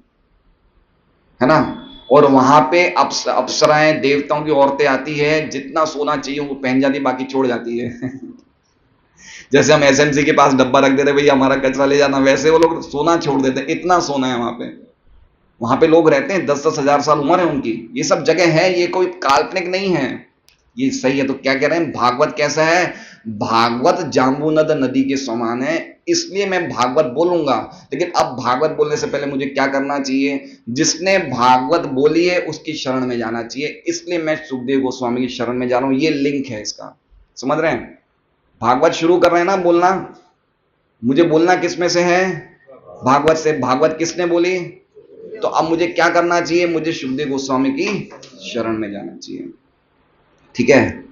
ना। और वहां पे अप्सराएं, देवताओं की औरतें आती है, जितना सोना चाहिए वो पहन जाती, बाकी छोड़ जाती है। जैसे हम एसएमसी के पास डब्बा रख देते, भैया हमारा कचरा ले जाना, वैसे वो लोग सोना छोड़ देते हैं। इतना सोना है वहां पे। वहां पे लोग रहते हैं, 10-10 हजार साल उम्र है उनकी। ये सब जगह है, ये कोई काल्पनिक नहीं है, ये सही है। तो क्या कह रहे हैं? भागवत कैसा है? भागवत जाम्बूनद नदी के समान है, इसलिए मैं भागवत बोलूंगा। लेकिन अब भागवत बोलने से पहले मुझे क्या करना चाहिए? जिसने भागवत बोली है उसकी शरण में जाना चाहिए। इसलिए मैं सुखदेव गोस्वामी की शरण में जा रहा हूं। ये लिंक है इसका, समझ रहे हैं? भागवत शुरू कर रहे हैं ना बोलना, मुझे बोलना किस में से है? भागवत से। भागवत किसने बोली? तो अब मुझे क्या करना चाहिए? मुझे शुकदेव गोस्वामी की शरण में जाना चाहिए। ठीक है,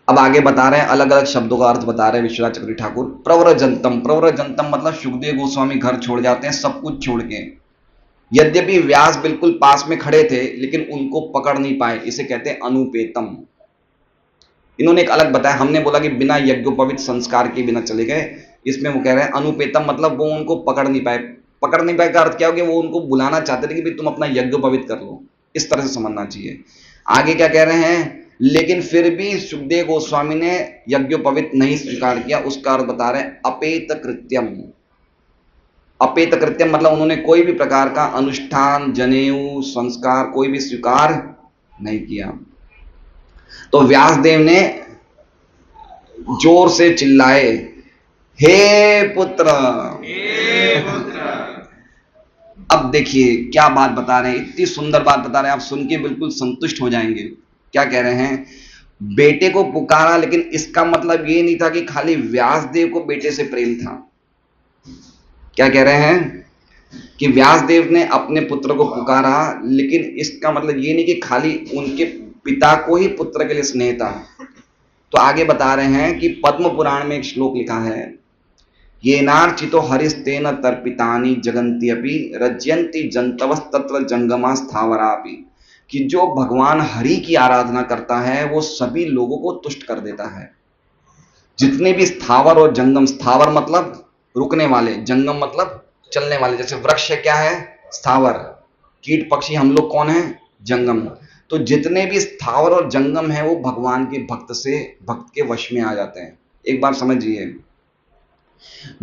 अब आगे बता रहे हैं, अलग अलग शब्दों का अर्थ बता रहे हैं विश्वनाथ चक्रवर्ती ठाकुर। प्रव्रजंतम, प्रव्रजंतम मतलब सुखदेव गोस्वामी घर छोड़ जाते हैं, सब कुछ छोड़ के। यद्यपि व्यास बिल्कुल पास में खड़े थे लेकिन उनको पकड़ नहीं पाए, इसे कहते हैं अनुपेतम। इन्होंने एक अलग बताया, हमने बोला कि बिना यज्ञोपवीत संस्कार के बिना चले गए, इसमें वो कह रहे हैं अनुपेतम मतलब वो उनको पकड़ नहीं पाए। पकड़ नहीं पाए का अर्थ क्या हो गया? वो उनको बुलाना चाहते थे कि भाई तुम अपना यज्ञोपवीत कर लो, इस तरह से समझना चाहिए। आगे क्या कह रहे हैं? लेकिन फिर भी सुखदेव गोस्वामी ने यज्ञोपवीत नहीं स्वीकार किया, उसका अर्थ बता रहे हैं अपेत कृत्यम। अपेत कृत्यम मतलब उन्होंने कोई भी प्रकार का अनुष्ठान, जनेऊ, संस्कार कोई भी स्वीकार नहीं किया। तो व्यासदेव ने जोर से चिल्लाए, हे पुत्र। अब देखिए क्या बात बता रहे हैं, इतनी सुंदर बात बता रहे हैं, आप सुन के बिल्कुल संतुष्ट हो जाएंगे। क्या कह रहे हैं? बेटे को पुकारा, लेकिन इसका मतलब ये नहीं था कि खाली व्यासदेव को बेटे से प्रेम था। क्या कह रहे हैं? कि व्यासदेव ने अपने पुत्र को पुकारा, लेकिन इसका मतलब ये नहीं कि खाली उनके पिता को ही पुत्र के लिए स्नेह था। तो आगे बता रहे हैं कि पद्म पुराण में एक श्लोक लिखा है, येनार्चितो हरिस्तेन तर्पितानि जगन्ति अपि रज्यन्ति जंतवस्तत्र जंगमा स्थावरापि। कि जो भगवान हरि की आराधना करता है वो सभी लोगों को तुष्ट कर देता है। जितने भी स्थावर और जंगम, स्थावर मतलब रुकने वाले, जंगम मतलब चलने वाले, जैसे वृक्ष क्या है? स्थावर, कीट पक्षी हम लोग कौन है? जंगम। तो जितने भी स्थावर और जंगम है वो भगवान के भक्त के वश में आ जाते हैं। एक बार समझिए,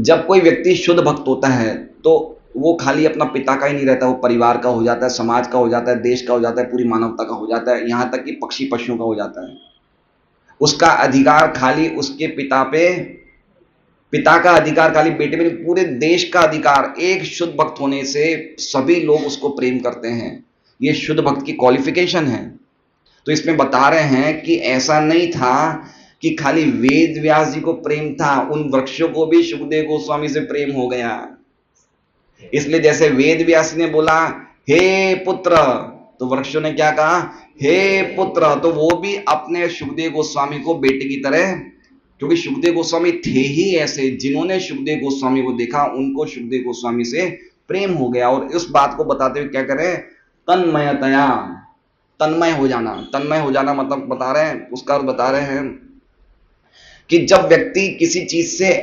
जब कोई व्यक्ति शुद्ध भक्त होता है तो वो खाली अपना पिता का ही नहीं रहता, वो परिवार का हो जाता है, समाज का हो जाता है, देश का हो जाता है, पूरी मानवता का हो जाता है, यहां तक कि पक्षी पशुओं का हो जाता है। उसका अधिकार खाली उसके पिता का अधिकार खाली बेटे में, पूरे देश का अधिकार। एक शुद्ध भक्त होने से सभी लोग उसको प्रेम करते हैं, ये शुद्ध भक्त की क्वालिफिकेशन है। तो इसमें बता रहे हैं कि ऐसा नहीं था कि खाली वेद व्यास जी को प्रेम था, उन वृक्षों को भी सुखदेव गोस्वामी से प्रेम हो गया। इसलिए जैसे वेद व्यास ने बोला हे पुत्र, तो वृक्षों ने क्या कहा? हे पुत्र। तो वो भी अपने सुखदेव गोस्वामी को बेटे की तरह, क्योंकि सुखदेव गोस्वामी थे ही ऐसे, जिन्होंने सुखदेव गोस्वामी को देखा उनको सुखदेव गोस्वामी से प्रेम हो गया। और इस बात को बताते हुए क्या करें? तन्मयतया, तन्मय हो जाना। तन्मय हो जाना मतलब बता रहे हैं, उसका अर्थ बता रहे हैं कि जब व्यक्ति किसी चीज से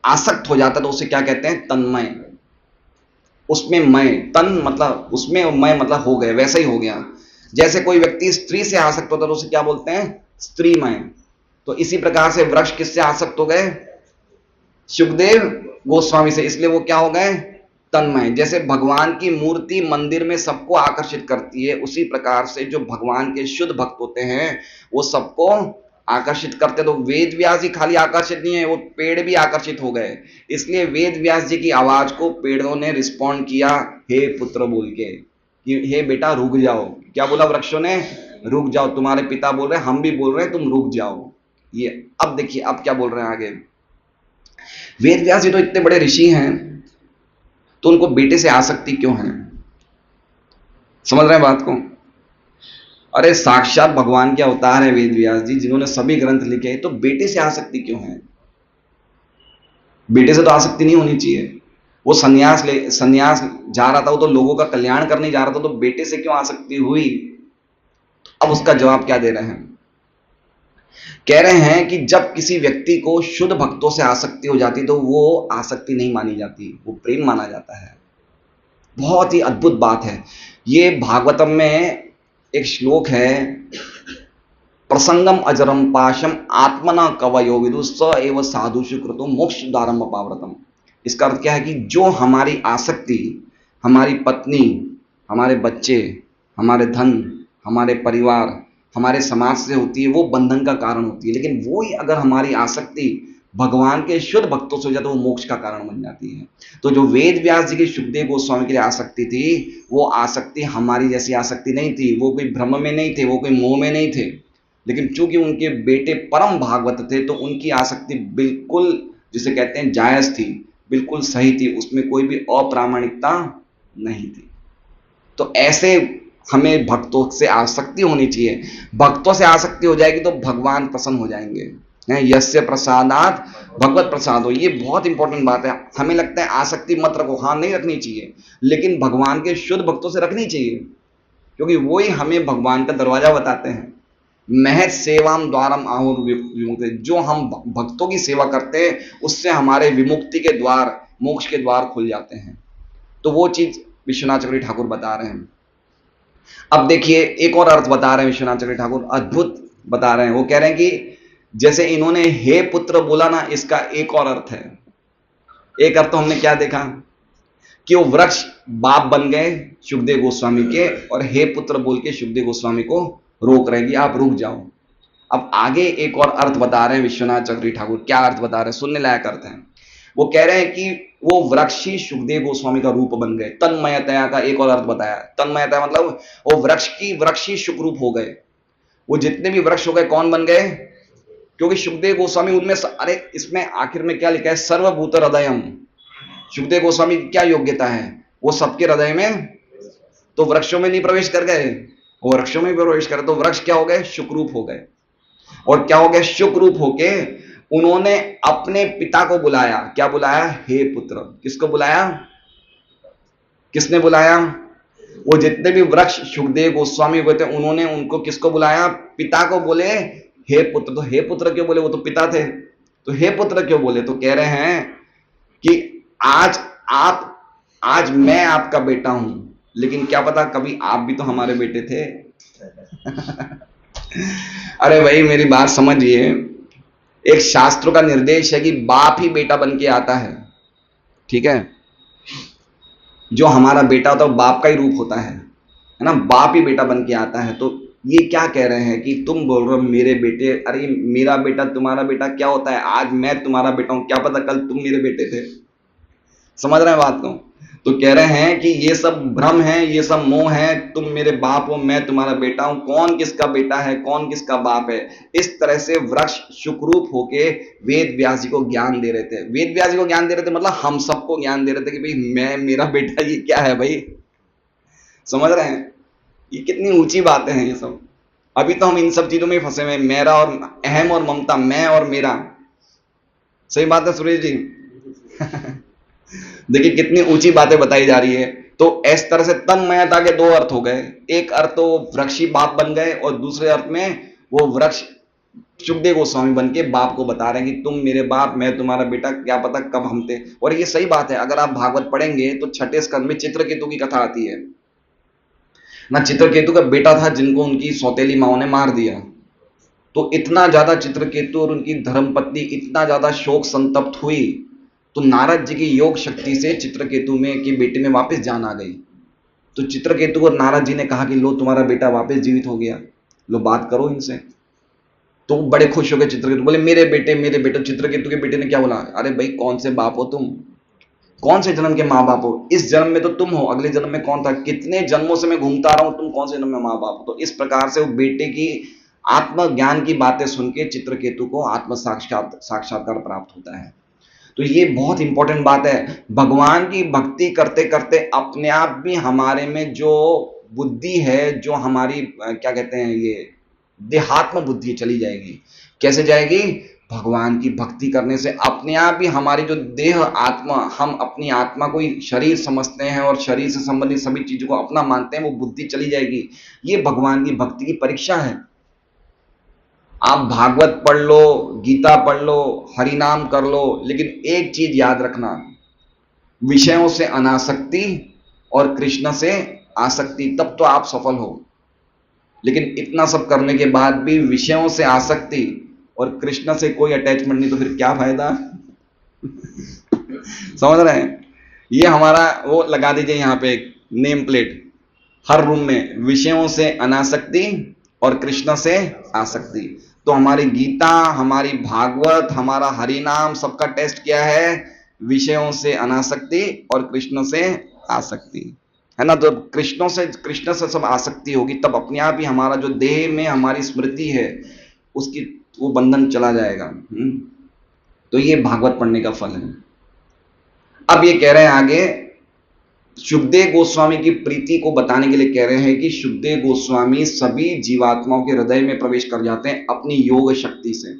आसक्त हो जाता है तो उसे क्या कहते हैं? तन्मय। उसमें मय, तन मतलब उसमें, मय मतलब हो गए, वैसा ही हो गया। जैसे कोई व्यक्ति स्त्री से आसक्त होता है तो उसे क्या बोलते हैं? स्त्रीमय। तो इसी प्रकार से वृक्ष किससे आसक्त हो गए? सुखदेव गोस्वामी से, इसलिए वो क्या हो गए? तन्मय। जैसे भगवान की मूर्ति मंदिर में सबको आकर्षित करती है, उसी प्रकार से जो भगवान के शुद्ध भक्त होते हैं वो सबको आकर्षित करते। तो वेद व्यास जी खाली आकर्षित नहीं है, वो पेड़ भी आकर्षित हो गए। इसलिए वेद व्यास जी की आवाज को पेड़ों ने रिस्पॉन्ड किया हे पुत्र बोल के, कि हे बेटा रुक जाओ। क्या बोला वृक्षों ने? रुक जाओ, तुम्हारे पिता बोल रहे हैं, हम भी बोल रहे हैं, तुम रुक जाओ। ये अब देखिए अब क्या बोल रहे हैं आगे। वेद व्यास जी तो इतने बड़े ऋषि हैं, तो उनको बेटे से आसक्ति क्यों है? समझ रहे हैं बात को? अरे साक्षात भगवान के अवतार है वेद व्यास जी, जिन्होंने सभी ग्रंथ लिखे हैं, तो बेटे से आसक्ति क्यों है? बेटे से तो आसक्ति नहीं होनी चाहिए। वो संन्यास जा रहा था, वो तो लोगों का कल्याण करने जा रहा था, तो बेटे से क्यों आसक्ति हुई? अब उसका जवाब क्या दे रहे हैं? कह रहे हैं कि जब किसी व्यक्ति को शुद्ध भक्तों से आसक्ति हो जाती तो वो आसक्ति नहीं मानी जाती, वो प्रेम माना जाता है। बहुत ही अद्भुत बात है ये। भागवतम में एक श्लोक है, प्रसंगम अजरम पाशम आत्मना कवयो विदु स एव साधुषु कृतो मोक्ष द्वारम अपाव्रतम। इसका अर्थ क्या है कि जो हमारी आसक्ति, हमारी पत्नी, हमारे बच्चे, हमारे धन, हमारे परिवार, हमारे समाज से होती है, वो बंधन का कारण होती है। लेकिन वो ही अगर हमारी आसक्ति भगवान के शुद्ध भक्तों से हो जाए तो वो मोक्ष का कारण बन जाती है। तो जो वेद व्यास जी की सुखदेव गोस्वामी के लिए आसक्ति थी, वो आसक्ति हमारी जैसी आसक्ति नहीं थी। वो कोई भ्रम में नहीं थे, वो कोई मोह में नहीं थे, लेकिन चूंकि उनके बेटे परम भागवत थे तो उनकी आसक्ति बिल्कुल, जिसे कहते हैं, जायज थी, बिल्कुल सही थी, उसमें कोई भी अप्रामाणिकता नहीं थी। तो ऐसे हमें भक्तों से आसक्ति होनी चाहिए। भक्तों से आसक्ति हो जाएगी तो भगवान प्रसन्न हो जाएंगे। यस्य प्रसादात भगवत प्रसाद हो, ये बहुत इंपॉर्टेंट बात है। हमें लगता है आसक्ति मत रखो, हाँ नहीं रखनी चाहिए, लेकिन भगवान के शुद्ध भक्तों से रखनी चाहिए, क्योंकि वही हमें भगवान का दरवाजा बताते हैं। महत सेवाम द्वारम आहुर विमुक्ति, जो हम भक्तों की सेवा करते हैं उससे हमारे विमुक्ति के द्वार, मोक्ष के द्वार खुल जाते हैं। तो वो चीज विश्वनाथ चक्रवर्ती ठाकुर बता रहे हैं। अब देखिए एक और अर्थ बता रहे हैं विश्वनाथ चक्रवर्ती ठाकुर, अद्भुत बता रहे हैं। वो कह रहे हैं कि जैसे इन्होंने हे पुत्र बोला ना, इसका एक और अर्थ है। एक अर्थ तो हमने क्या देखा कि वो वृक्ष बाप बन गए सुखदेव गोस्वामी के, और हे पुत्र बोल के सुखदेव गोस्वामी को रोक रहे हैं कि आप रुक जाओ। अब आगे एक और अर्थ बता रहे हैं विश्वनाथ चक्रवर्ती ठाकुर। क्या अर्थ बता रहे हैं, सुनने लायक अर्थ है। वो कह रहे हैं कि वो वृक्ष ही सुखदेव गोस्वामी का रूप बन गए। तन्मयतया का एक और अर्थ बताया। तन्मयतया मतलब वो वृक्ष ही सुख रूप हो गए। वो जितने भी वृक्ष हो गए कौन बन गए, क्योंकि सुखदेव गोस्वामी उनमें, अरे इसमें आखिर में क्या लिखा है, सर्वभूत हृदयम। सुखदेव गोस्वामी की क्या योग्यता है, वो सबके हृदय में, तो वृक्षों में नहीं प्रवेश कर गए, वो वृक्षों में प्रवेश करे, तो वृक्ष क्या हो गए, सुखरूप हो गए। और क्या हो गया, सुखरूप होके उन्होंने अपने पिता को बुलाया। क्या बुलाया, हे पुत्र। किसको बुलाया, किसने बुलाया, वो जितने भी वृक्ष सुखदेव गोस्वामी हुए थे उन्होंने उनको किसको बुलाया, पिता को बोले हे पुत्र। तो हे पुत्र क्यों बोले, वो तो पिता थे, तो हे पुत्र क्यों बोले, तो कह रहे हैं कि आज मैं आपका बेटा हूं, लेकिन क्या पता कभी आप भी तो हमारे बेटे थे। अरे भाई मेरी बात समझिए, एक शास्त्रों का निर्देश है कि बाप ही बेटा बन के आता है, ठीक है। जो हमारा बेटा होता है वो बाप का ही रूप होता है ना, बाप ही बेटा बन के आता है। तो ये क्या कह रहे हैं कि तुम बोल रहे हो मेरे बेटे, अरे मेरा बेटा तुम्हारा बेटा क्या होता है, आज मैं तुम्हारा बेटा हूं, क्या पता कल तुम मेरे बेटे थे। समझ रहे हैं बात को। तो कह रहे हैं कि ये सब भ्रम है, ये सब मोह है, तुम मेरे बाप हो, मैं तुम्हारा बेटा हूं, कौन किसका बेटा है, कौन किसका बाप है। इस तरह से वृक्ष सुखरूप होके वेद व्यास जी को ज्ञान दे रहे थे। वेद व्यास जी को ज्ञान दे रहे थे मतलब हम सबको ज्ञान दे रहे थे कि भाई मैं, मेरा बेटा ये क्या है भाई। समझ रहे हैं, ये कितनी ऊंची बातें हैं ये सब। अभी तो हम इन सब चीजों में फंसे हुए, मेरा और अहम और ममता, मैं और मेरा। सही बात है सुरेश जी। देखिए कितनी ऊंची बातें बताई जा रही है। तो इस तरह से तन्मयता के दो अर्थ हो गए। एक अर्थ तो वृक्षी बाप बन गए, और दूसरे अर्थ में वो वृक्ष सुखदेव गोस्वामी बन के बाप को बता रहे हैं कि तुम मेरे बाप, मैं तुम्हारा बेटा, क्या पता कब हम थे। और ये सही बात है, अगर आप भागवत पढ़ेंगे तो छठे स्कंद में चित्रकेतु की कथा आती है ना। चित्रकेतु का बेटा था जिनको उनकी सौतेली माओ ने मार दिया। तो इतना ज्यादा चित्रकेतु और उनकी धर्मपत्नी इतना ज्यादा शोक संतप्त हुई, तो नारद जी की योग शक्ति से चित्रकेतु में के बेटे में वापस जान आ गई। तो चित्रकेतु को नारद जी ने कहा कि लो तुम्हारा बेटा वापस जीवित हो गया, लो बात करो इनसे। तो बड़े खुश हो गए चित्रकेतु, बोले मेरे बेटे मेरे बेटे। चित्रकेतु के बेटे ने क्या बोला, अरे भाई कौन से बाप हो तुम, कौन से जन्म के माँ बाप हो, इस जन्म में तो तुम हो, अगले जन्म में कौन था, कितने जन्मों से मैं घूमता रहा हूं, तुम कौन से जन्म में माँ बाप हो। तो इस प्रकार से वो बेटे की आत्मज्ञान की बातें सुन के चित्रकेतु को आत्म साक्षात्कार प्राप्त होता है। तो ये बहुत इंपॉर्टेंट बात है। भगवान की भक्ति करते करते अपने आप भी हमारे में जो बुद्धि है, जो हमारी क्या कहते हैं, ये देहात्म बुद्धि चली जाएगी। कैसे जाएगी, भगवान की भक्ति करने से अपने आप ही हमारी जो देह आत्मा, हम अपनी आत्मा को ही शरीर समझते हैं और शरीर से संबंधित सभी चीजों को अपना मानते हैं, वो बुद्धि चली जाएगी। ये भगवान की भक्ति की परीक्षा है। आप भागवत पढ़ लो, गीता पढ़ लो, हरि नाम कर लो, लेकिन एक चीज याद रखना, विषयों से अनासक्ति और कृष्ण से आसक्ति, तब तो आप सफल हो। लेकिन इतना सब करने के बाद भी विषयों से आसक्ति और कृष्ण से कोई अटैचमेंट नहीं, तो फिर क्या फायदा। समझ रहे हैं, ये हमारा वो लगा दीजिए यहाँ पे एक नेम प्लेट हर रूम में, विषयों से अनासक्ति और कृष्ण से आसक्ति। तो हमारी गीता, हमारी भागवत, हमारा हरि नाम, सबका टेस्ट क्या है, विषयों से अनासक्ति और कृष्ण से आसक्ति, है ना। तो कृष्ण से सब आसक्ति होगी, तब अपने आप ही हमारा जो देह में हमारी स्मृति है उसकी वो बंधन चला जाएगा। तो ये भागवत पढ़ने का फल है। अब ये कह रहे हैं आगे सुखदेव गोस्वामी की प्रीति को बताने के लिए कह रहे हैं कि सुखदेव गोस्वामी सभी जीवात्माओं के हृदय में प्रवेश कर जाते हैं अपनी योग शक्ति से।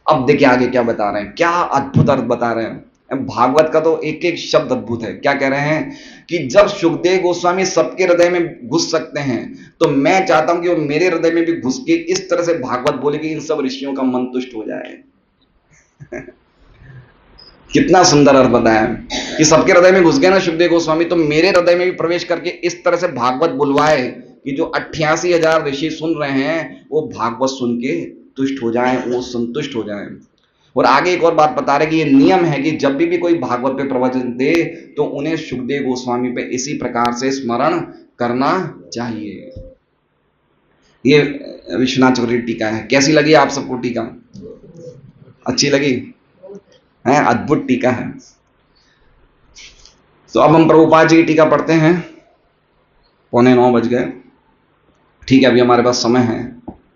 अब देखिए आगे क्या बता रहे हैं, क्या अद्भुत अर्थ बता रहे हैं। भागवत का तो एक एक शब्द अद्भुत है। क्या कह रहे हैं कि जब सुखदेव गोस्वामी सबके हृदय में घुस सकते हैं, तो मैं चाहता हूं कि वो मेरे हृदय में भी घुस के इस तरह से भागवत बोले कि इन सब ऋषियों का मन तुष्ट हो जाए। कितना सुंदर अर्थ बताया कि सबके हृदय में घुस गए ना सुखदेव गोस्वामी, तो मेरे हृदय में भी प्रवेश करके इस तरह से भागवत बुलवाए कि जो 88,000 ऋषि सुन रहे हैं वो भागवत सुन के तुष्ट हो जाएं, वो संतुष्ट हो जाएं। और आगे एक और बात बता रहे कि ये नियम है कि जब भी कोई भागवत पे प्रवचन दे तो उन्हें सुखदेव गोस्वामी पे इसी प्रकार से स्मरण करना चाहिए। ये विश्वनाथ चक्रवर्ती टीका है। कैसी लगी आप सबको टीका? अच्छी लगी है? अद्भुत टीका है। तो अब हम प्रभुपाद जी की टीका पढ़ते हैं। 8:45 बज गए। ठीक है, अभी हमारे पास समय है।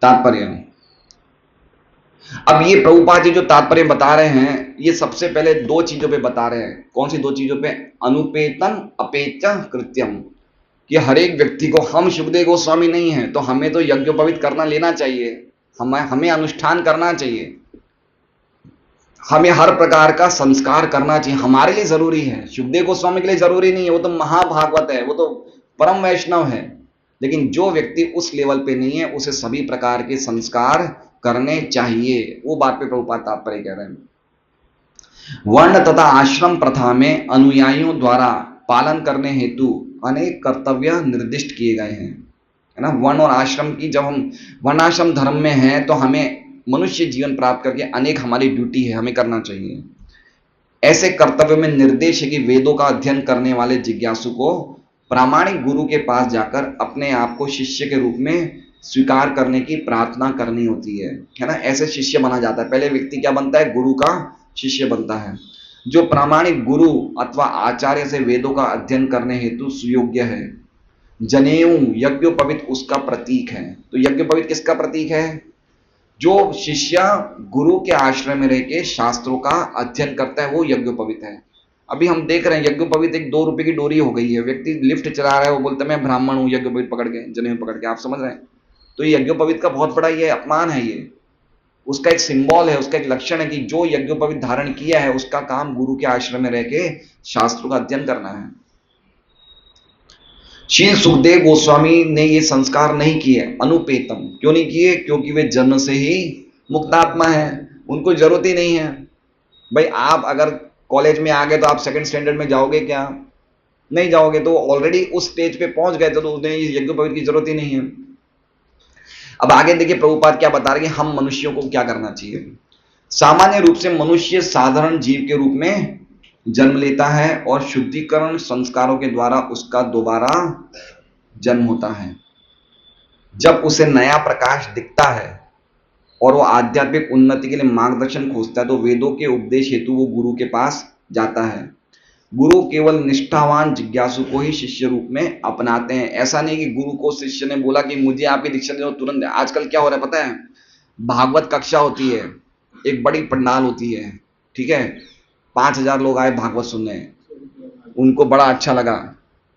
तात्पर्य, अब ये प्रभुपाद जी जो तात्पर्य बता रहे हैं, ये सबसे पहले दो चीजों पे बता रहे हैं। कौन सी दो चीजों पे? अनुपेतन अपेच कृत्यम, कि हर एक व्यक्ति को, हम सुखदेव गोस्वामी नहीं है तो हमें तो यज्ञोपवीत करना लेना चाहिए, हमें अनुष्ठान करना चाहिए, हमें हर प्रकार का संस्कार करना चाहिए, हमारे लिए जरूरी है। सुखदेव गोस्वामी के लिए जरूरी नहीं है, वो तो महाभागवत है, वो तो परम वैष्णव है। लेकिन जो व्यक्ति उस लेवल पे नहीं है उसे सभी प्रकार के संस्कार करने चाहिए। वो बात पे प्रभुपाद तात्पर्य कह रहे हैं। वर्ण तथा आश्रम प्रथा में अनुयायियों द्वारा पालन करने हेतु अनेक कर्तव्य निर्दिष्ट किए गए हैं, है ना। वर्ण और आश्रम की, जब हम वर्णाश्रम धर्म में हैं तो हमें मनुष्य जीवन प्राप्त करके अनेक हमारी ड्यूटी है, हमें करना चाहिए। ऐसे कर्तव्य में निर्देश है कि वेदों का अध्ययन करने वाले जिज्ञासु को प्रामाणिक गुरु के पास जाकर अपने आप को शिष्य के रूप में स्वीकार करने की प्रार्थना करनी होती है ना। ऐसे शिष्य बना जाता है। पहले व्यक्ति क्या बनता है? गुरु का शिष्य बनता है। जो प्रामाणिक गुरु अथवा आचार्य से वेदों का अध्ययन करने हेतु सुयोग्य है। जनेऊ यज्ञोपवीत उसका प्रतीक है। तो यज्ञोपवीत किसका प्रतीक है? जो शिष्य गुरु के आश्रय में रह के शास्त्रों का अध्ययन करता है वो यज्ञोपवीत है। अभी हम देख रहे हैं यज्ञोपवीत एक 2 रुपए की डोरी हो गई है। व्यक्ति लिफ्ट चला रहा है, वो बोलता है मैं ब्राह्मण हूं, यज्ञोपवीत पकड़ के, जनेऊ पकड़ के। आप समझ रहे हैं? तो ये यज्ञोपवीत का बहुत बड़ा ये अपमान है। ये उसका एक सिंबल है, उसका एक लक्षण है कि जो यज्ञोपवीत धारण किया है उसका काम गुरु के आश्रम में रह के शास्त्रों का अध्ययन करना है। श्री सुखदेव गोस्वामी ने ये संस्कार नहीं किए। अनुपेतम क्यों नहीं किए? क्योंकि वे जन्म से ही मुक्तात्मा है, उनको जरूरत ही नहीं है। भाई आप अगर कॉलेज में आ गए तो आप सेकंड स्टैंडर्ड में जाओगे क्या? नहीं जाओगे। तो ऑलरेडी उस स्टेज पे पहुंच गए तो उन्हें यज्ञोपवीत की जरूरत ही नहीं है। अब आगे देखिए प्रभुपाद क्या बता रहे हैं कि हम मनुष्यों को क्या करना चाहिए। सामान्य रूप से मनुष्य साधारण जीव के रूप में जन्म लेता है और शुद्धिकरण संस्कारों के द्वारा उसका दोबारा जन्म होता है। जब उसे नया प्रकाश दिखता है और वो आध्यात्मिक उन्नति के लिए मार्गदर्शन खोजता है तो वेदों के उपदेश हेतु वो गुरु के पास जाता है। गुरु केवल निष्ठावान जिज्ञासु को ही शिष्य रूप में अपनाते हैं। ऐसा नहीं कि गुरु को शिष्य ने बोला कि मुझे आपकी दीक्षा दे दो तुरंत। आजकल क्या हो रहा है पता है? भागवत कक्षा होती है, एक बड़ी पंडाल होती है, ठीक है, 5,000 लोग आए भागवत सुनने, उनको बड़ा अच्छा लगा।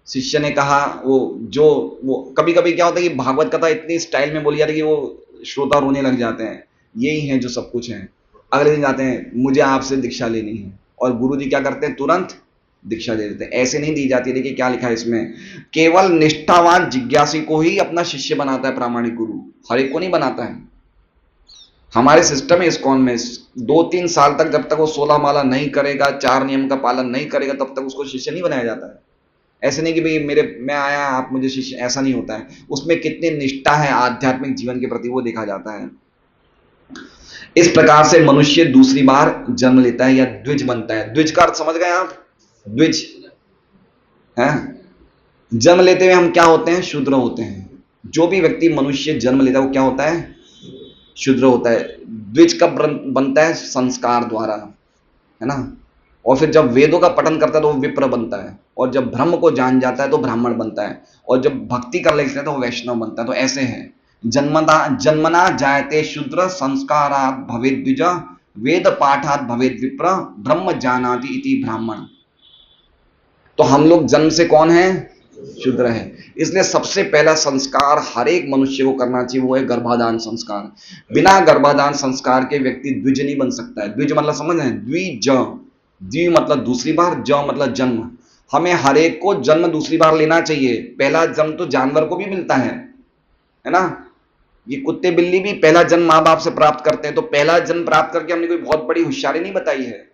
शिष्य ने कहा, वो कभी कभी क्या होता है कि भागवत कथा इतनी स्टाइल में बोली जाती है कि वो श्रोता रोने लग जाते हैं, यही है जो सब कुछ है। अगले दिन जाते हैं, मुझे आपसे दीक्षा लेनी है, और गुरु जी क्या करते हैं? तुरंत दीक्षा दे देते हैं। ऐसे नहीं दी जाती। देखिए क्या लिखा है इसमें, केवल निष्ठावान जिज्ञासी को ही अपना शिष्य बनाता है प्रामाणिक गुरु, हर एक को नहीं बनाता है। हमारे सिस्टम है इस्कॉन में 2-3 साल तक, जब तक वो 16 माला नहीं करेगा, 4 नियम का पालन नहीं करेगा, तब तक उसको शिष्य नहीं बनाया जाता है। ऐसे नहीं कि भाई मैं आया आप मुझे शिष्य, ऐसा नहीं होता है। उसमें कितनी निष्ठा है आध्यात्मिक जीवन के प्रति वो देखा जाता है। इस प्रकार से मनुष्य दूसरी बार जन्म लेता है या द्विज बनता है। द्विज का अर्थ समझ गए आप? द्विज है, जन्म लेते हुए हम क्या होते हैं? शूद्र होते हैं। जो भी व्यक्ति मनुष्य जन्म लेता है वो क्या होता है? शूद्र होता है। द्विज कब बनता है? संस्कार द्वारा, है ना। और फिर जब वेदों का पठन करता है तो वो विप्र बनता है, और जब ब्रह्म को जान जाता है तो ब्राह्मण बनता है, और जब भक्ति कर लेता है तो वो वैष्णव बनता है। तो ऐसे है, जन्मना जायते शूद्र, संस्कारात् भवेद द्विज, वेद पाठात् भवेद विप्र, ब्रह्म जानाति इति ब्राह्मण। तो हम लोग जन्म से कौन है? शूद्र है। इसलिए सबसे पहला संस्कार हर एक मनुष्य को करना चाहिए, वो है गर्भाधान संस्कार। बिना गर्भाधान संस्कार के व्यक्ति द्विज नहीं बन सकता है। द्विज मतलब समझ रहे हैं? द्विज, द्वि मतलब दूसरी बार, ज मतलब जन्म। हमें हर एक को जन्म दूसरी बार लेना चाहिए। पहला जन्म तो जानवर को भी मिलता है ना? ये कुत्ते बिल्ली भी पहला जन्म माँ बाप से प्राप्त करते हैं। तो पहला जन्म प्राप्त करके हमने कोई बहुत बड़ी होशियारी नहीं बताई है।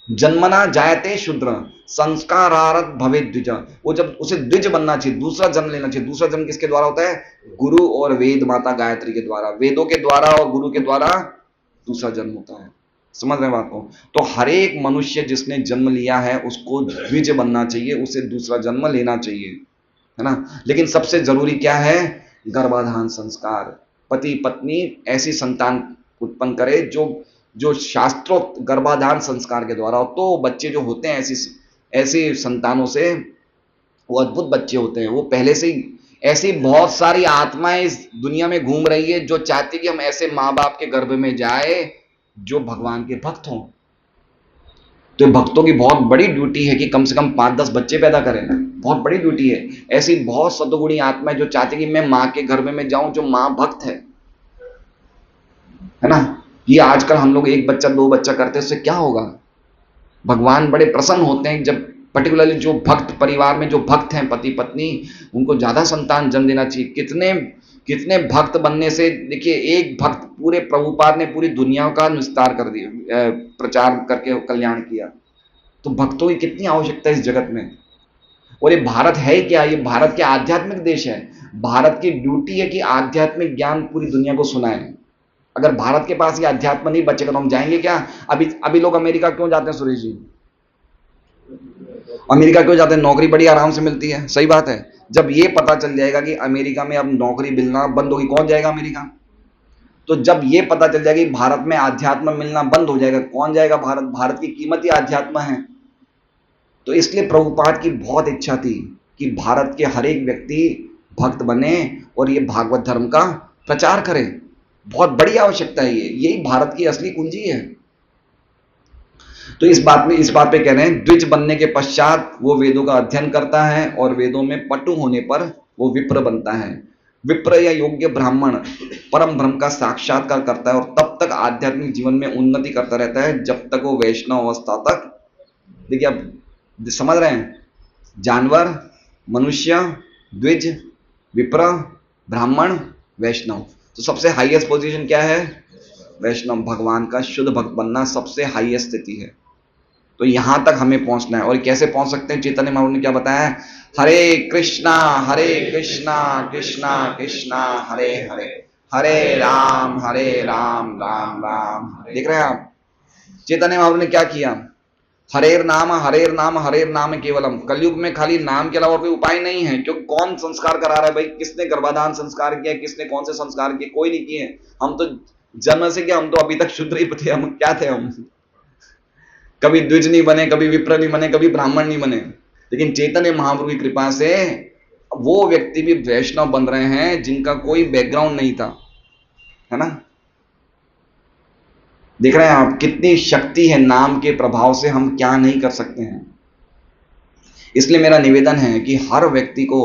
जन्मना जायते शूद्र संस्कारारत भवेत् द्विज। वो जब उसे द्विज बनना चाहिए, दूसरा जन्म लेना चाहिए। दूसरा जन्म किसके द्वारा होता है? गुरु और वेद माता गायत्री के द्वारा, वेदों के द्वारा और गुरु के द्वारा दूसरा जन्म होता है। समझ रहे हैं बात को? तो हर एक मनुष्य जिसने जन्म लिया है उसको द्विज बनना चाहिए, उसे दूसरा जन्म लेना चाहिए, है ना? लेकिन सबसे जरूरी क्या है? गर्भाधान संस्कार। पति पत्नी ऐसी संतान उत्पन्न करे जो शास्त्रोक्त गर्भाधान संस्कार के द्वारा हो। तो बच्चे जो होते हैं ऐसी संतानों से, वो अद्भुत बच्चे होते हैं। वो पहले से ही ऐसी बहुत सारी आत्माएं इस दुनिया में घूम रही है जो चाहती कि हम ऐसे माँ बाप के गर्भ में जाए जो भगवान के भक्त हों। तो भक्तों की बहुत बड़ी ड्यूटी है कि कम से कम 5-10 बच्चे पैदा करें। बहुत बड़ी ड्यूटी है। ऐसी बहुत सद्गुणी आत्माएं जो चाहती कि मैं माँ के गर्भ में जाऊं जो माँ भक्त है ना? ये आजकल हम लोग 1 बच्चा 2 बच्चा करते हैं, उससे क्या होगा? भगवान बड़े प्रसन्न होते हैं जब पर्टिकुलरली जो भक्त परिवार में जो भक्त हैं पति पत्नी, उनको ज्यादा संतान जन्म देना चाहिए। कितने कितने भक्त बनने से, देखिए एक भक्त पूरे प्रभुपाद ने पूरी दुनिया का विस्तार कर दिया, प्रचार करके कल्याण किया। तो भक्तों की कितनी आवश्यकता है इस जगत में। और ये भारत है क्या? ये भारत के आध्यात्मिक देश है। भारत की ड्यूटी है कि आध्यात्मिक ज्ञान पूरी दुनिया को सुनाए। अगर भारत के पास ये अध्यात्म नहीं बचेगा तो हम जाएंगे क्या? अभी लोग अमेरिका क्यों जाते हैं सुरेश जी? अमेरिका क्यों जाते हैं? नौकरी बड़ी आराम से मिलती है। सही बात है। जब ये पता चल जाएगा कि अमेरिका में अब नौकरी मिलना बंद होगी, कौन जाएगा अमेरिका? तो जब ये पता चल जाएगा कि भारत में अध्यात्म मिलना बंद हो जाएगा, कौन जाएगा भारत? भारत की कीमत ही अध्यात्म है। तो इसलिए प्रभुपाद की बहुत इच्छा थी कि भारत के हर एक व्यक्ति भक्त बने और ये भागवत धर्म का प्रचार करे। बहुत बड़ी आवश्यकता है। यही भारत की असली कुंजी है। तो इस बात पे कह रहे हैं, द्विज बनने के पश्चात वो वेदों का अध्ययन करता है और वेदों में पटु होने पर वो विप्र बनता है। विप्र या योग्य ब्राह्मण परम ब्रह्म का साक्षात्कार करता है और तब तक आध्यात्मिक जीवन में उन्नति करता रहता है जब तक वो वैष्णव अवस्था तक। देखिए अब समझ रहे हैं? जानवर, मनुष्य, द्विज, विप्र, ब्राह्मण, वैष्णव। तो सबसे हाईएस्ट पोजीशन क्या है? वैष्णव, भगवान का शुद्ध भक्त बनना सबसे हाईएस्ट स्थिति है। तो यहां तक हमें पहुंचना है। और कैसे पहुंच सकते हैं? चैतन्य महाप्रभु ने क्या बताया है? हरे कृष्णा कृष्णा कृष्णा हरे हरे, हरे राम राम राम हरे। देख रहे हैं आप चैतन्य महाप्रभु ने क्या किया? हरेर नाम केवलम। कलयुग में खाली नाम के अलावा कोई उपाय नहीं है। क्योंकि कौन संस्कार करा रहा है भाई? किसने गर्भाधान संस्कार किया? किसने कौन से संस्कार किए? कोई नहीं किए। हम तो जन्म से क्या, हम तो अभी तक शूद्र ही थे। हम क्या थे? हम कभी द्विज नहीं बने, कभी विप्र नहीं बने, कभी ब्राह्मण नहीं बने। लेकिन चैतन्य महाप्रभु की कृपा से वो व्यक्ति भी वैष्णव बन रहे हैं जिनका कोई बैकग्राउंड नहीं था, है ना? देख रहे हैं आप कितनी शक्ति है नाम के प्रभाव से, हम क्या नहीं कर सकते हैं। इसलिए मेरा निवेदन है कि हर व्यक्ति को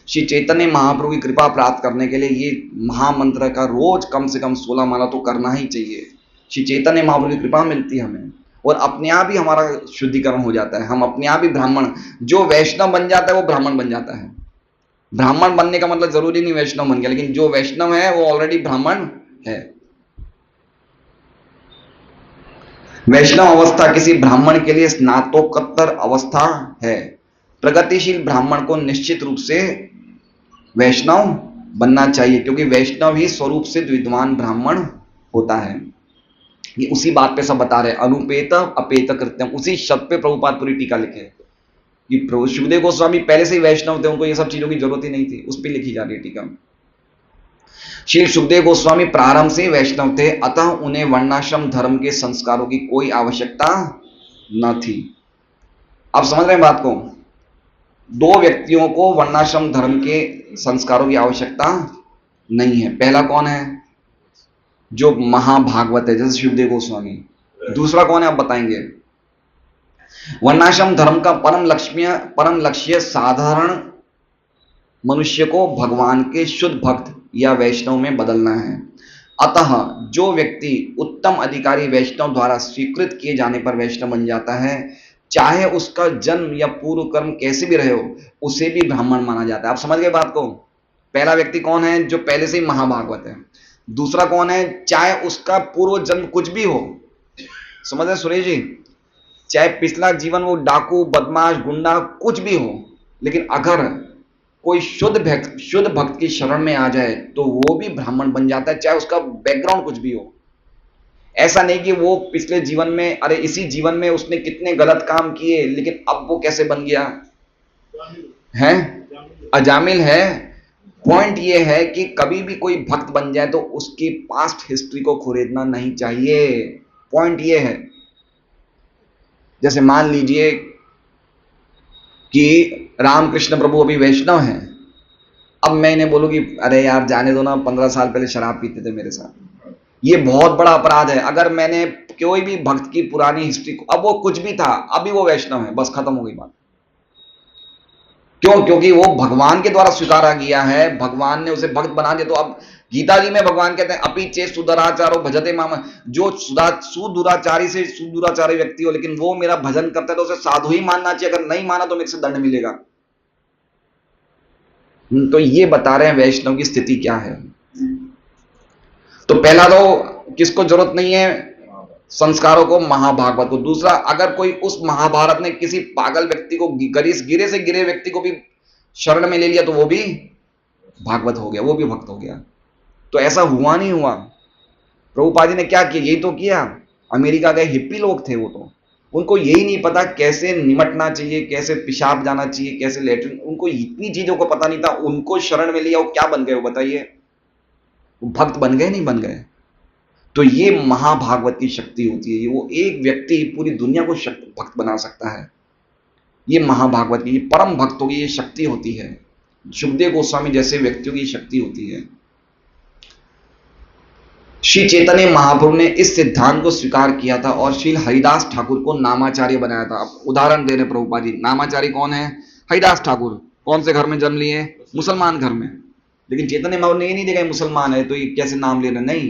श्री चैतन्य महाप्रभु की कृपा प्राप्त करने के लिए ये महामंत्र का रोज कम से कम 16 माला तो करना ही चाहिए। श्री चैतन्य महाप्रभु की कृपा मिलती है हमें और अपने आप ही हमारा शुद्धिकरण हो जाता है। हम अपने आप ही ब्राह्मण, जो वैष्णव बन जाता है वो ब्राह्मण बन जाता है। ब्राह्मण बनने का मतलब जरूरी नहीं वैष्णव बन गया, लेकिन जो वैष्णव है वो ऑलरेडी ब्राह्मण है। वैष्णव अवस्था किसी ब्राह्मण के लिए स्नातकोत्तर अवस्था है। प्रगतिशील ब्राह्मण को निश्चित रूप से वैष्णव बनना चाहिए, क्योंकि वैष्णव ही स्वरूप से विद्वान ब्राह्मण होता है। ये उसी बात पे सब बता रहे हैं। अनुपेत अपेत कृत्यम, उसी शब्द पे प्रभुपाद पूरी टीका लिखे कि सुखदेव गोस्वामी पहले से ही वैष्णव थे, उनको ये सब चीजों की जरूरत ही नहीं थी। उस पर लिखी जा रही है टीका। श्री सुखदेव गोस्वामी प्रारंभ से वैष्णव थे, अतः उन्हें वर्णाश्रम धर्म के संस्कारों की कोई आवश्यकता न थी। आप समझ रहे हैं बात को? 2 व्यक्तियों को वर्णाश्रम धर्म के संस्कारों की आवश्यकता नहीं है। पहला कौन है? जो महाभागवत है, जैसे शिवदेव गोस्वामी। दूसरा कौन है आप बताएंगे? वर्णाश्रम धर्म का परम लक्ष्य साधारण मनुष्य को भगवान के शुद्ध भक्त या वैष्णव में बदलना है। अतः जो व्यक्ति उत्तम अधिकारी वैष्णव द्वारा स्वीकृत किए जाने पर वैष्णव बन जाता है, चाहे उसका जन्म या पूर्व कर्म कैसे भी रहे हो, उसे भी ब्राह्मण माना जाता है। आप समझ गए बात को? पहला व्यक्ति कौन है? जो पहले से ही महाभागवत है। दूसरा कौन है? चाहे उसका पूर्व जन्म कुछ भी हो। समझ रहे सुरेश जी? चाहे पिछला जीवन वो डाकू, बदमाश, गुंडा कुछ भी हो, लेकिन अगर कोई शुद्ध भक्त की शरण में आ जाए तो वो भी ब्राह्मण बन जाता है, चाहे उसका बैकग्राउंड कुछ भी हो। ऐसा नहीं कि वो पिछले जीवन में, अरे इसी जीवन में उसने कितने गलत काम किए, लेकिन अब वो कैसे बन गया है? अजामिल है। पॉइंट ये है कि कभी भी कोई भक्त बन जाए तो उसकी पास्ट हिस्ट्री को खरीदना नहीं चाहिए। पॉइंट ये है, जैसे मान लीजिए कि रामकृष्ण प्रभु अभी वैष्णव हैं, अब मैं इन्हें बोलूं कि अरे यार जाने दो ना, 15 साल पहले शराब पीते थे मेरे साथ, ये बहुत बड़ा अपराध है। अगर मैंने कोई भी भक्त की पुरानी हिस्ट्री को, अब वो कुछ भी था, अभी वो वैष्णव है, बस खत्म हो गई बात। क्यों? क्योंकि वो भगवान के द्वारा स्वीकारा गया है, भगवान ने उसे भक्त बना दिया। तो अब गीता जी में भगवान कहते हैं अपि चेत सुदुराचारो भजते माम, जो सुदुराचारी से सुदुराचारी व्यक्ति हो लेकिन वो मेरा भजन करता है तो उसे साधु ही मानना चाहिए, अगर नहीं माना तो मेरे से दंड मिलेगा। तो ये बता रहे हैं वैष्णव की स्थिति क्या है। तो पहला तो किसको जरूरत नहीं है? संस्कारों को, महाभागवत को। दूसरा, अगर कोई उस महाभारत ने किसी पागल व्यक्ति को, गिरे से गिरे व्यक्ति को भी शरण में ले लिया तो वो भी भागवत हो गया, वो भी भक्त हो गया। तो ऐसा हुआ नहीं हुआ? प्रभुपाद जी ने क्या किया? यही तो किया। अमेरिका गए हिप्पी लोग थे, वो तो उनको यही नहीं पता कैसे निमटना चाहिए, कैसे पेशाब जाना चाहिए, कैसे लेटरिन, उनको इतनी चीजों को पता नहीं था। उनको शरण में लिया, वो क्या बन गए? वो बताइए, वो भक्त बन गए नहीं बन गए? तो ये महाभागवत की शक्ति होती है। वो एक व्यक्ति पूरी दुनिया को भक्त बना सकता है। ये महाभागवत की, ये परम भक्तों की ये शक्ति होती है। सुखदेव गोस्वामी जैसे व्यक्तियों की शक्ति होती है। श्री चैतन्य महाप्रभु ने इस सिद्धांत को स्वीकार किया था और श्री हरिदास ठाकुर को नामाचार्य बनाया था। अब उदाहरण दे रहे प्रभुपाद जी, नामाचार्य कौन है? हरिदास ठाकुर। कौन से घर में जन्म लिए? मुसलमान घर में। लेकिन चैतन्य महाप्रभु ने ये नहीं देखा मुसलमान है तो ये कैसे नाम ले रहे? नहीं,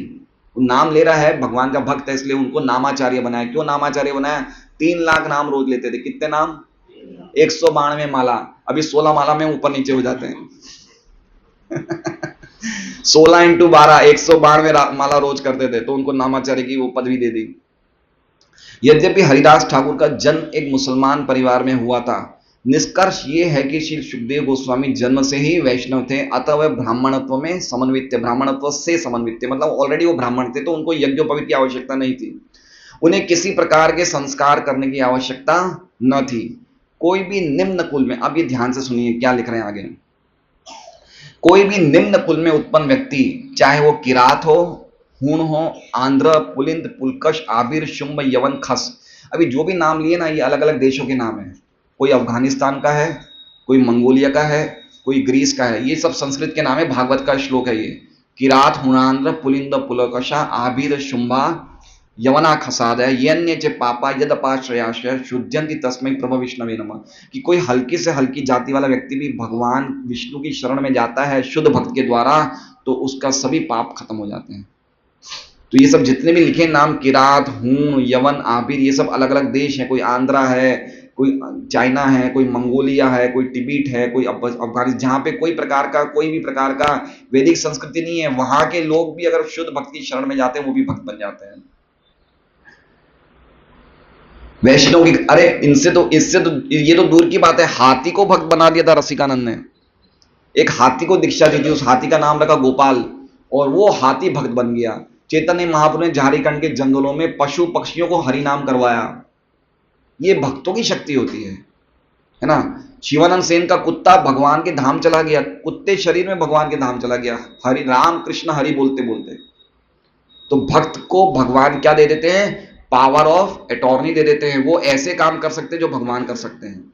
वो नाम ले रहा है, भगवान का भक्त है, इसलिए उनको नामाचार्य बनाया। क्यों नामाचार्य बनाया? 3 लाख नाम रोज लेते थे। कितने नाम? 192 माला। अभी 16 माला में ऊपर नीचे हो जाते हैं। 16 × 12 192 माला रोज करते थे, तो उनको नामाचार्य की वो पदवी दे दी। यद्यपि हरिदास ठाकुर का जन्म एक मुसलमान परिवार में हुआ था, निष्कर्ष ये है कि श्री सुखदेव गोस्वामी जन्म से ही वैष्णव थे, अतः वह ब्राह्मणत्व में समन्वित थे। ब्राह्मणत्व से समन्वित थे मतलब ऑलरेडी वो ब्राह्मण थे, तो उनको यज्ञोपवीत की आवश्यकता नहीं थी। उन्हें किसी प्रकार के संस्कार करने की आवश्यकता न थी। कोई भी निम्न कुल में, अब ये ध्यान से सुनिए क्या लिख रहे हैं आगे, कोई भी निम्न कुल में उत्पन्न व्यक्ति, चाहे वो किरात हो, हूण हो, आंध्र, पुलिंद, पुलकश, आबिर, शुंभ, यवन, खस, अभी जो भी नाम लिए ना, ये अलग अलग देशों के नाम है। कोई अफगानिस्तान का है, कोई मंगोलिया का है, कोई ग्रीस का है। ये सब संस्कृत के नाम है, भागवत का श्लोक है ये। किरात, हुणांध्र, पुलिंद, पुलकशा, आबिर, शुंभा, यवना, खसाद है। यन्य च पापा यदपाश्रयाश्रय शुद्ध्यंति तस्मै प्रभु विष्णवे नमः। कि कोई हल्की से हल्की जाति वाला व्यक्ति भी भगवान विष्णु की शरण में जाता है शुद्ध भक्त के द्वारा, तो उसका सभी पाप खत्म हो जाते हैं। तो ये सब जितने भी लिखे नाम, किरात, हूण, यवन, आबिर, ये सब अलग अलग देश हैं। कोई आंध्रा है, कोई चाइना है, कोई मंगोलिया है, कोई तिब्बत है, कोई अफगानिस्तान, जहाँ पे कोई भी प्रकार का वैदिक संस्कृति नहीं है, वहां के लोग भी अगर शुद्ध भक्त की शरण में जाते हैं वो भी भक्त बन जाते हैं। वैष्णव की, अरे इससे तो ये तो दूर की बात है, हाथी को भक्त बना दिया था रसिकानंद ने। एक हाथी को दीक्षा दी थी, उस हाथी का नाम रखा गोपाल, और वो हाथी भक्त बन गया। चैतन्य महाप्रभु ने झारखंड के जंगलों में पशु पक्षियों को हरि नाम करवाया। ये भक्तों की शक्ति होती है ना। शिवानंद सेन का कुत्ता भगवान के धाम चला गया, कुत्ते शरीर में भगवान के धाम चला गया, हरि राम कृष्ण हरि बोलते बोलते। तो भक्त को भगवान क्या दे देते हैं? पावर ऑफ अटॉर्नी दे देते हैं। वो ऐसे काम कर सकते हैं जो भगवान कर सकते हैं।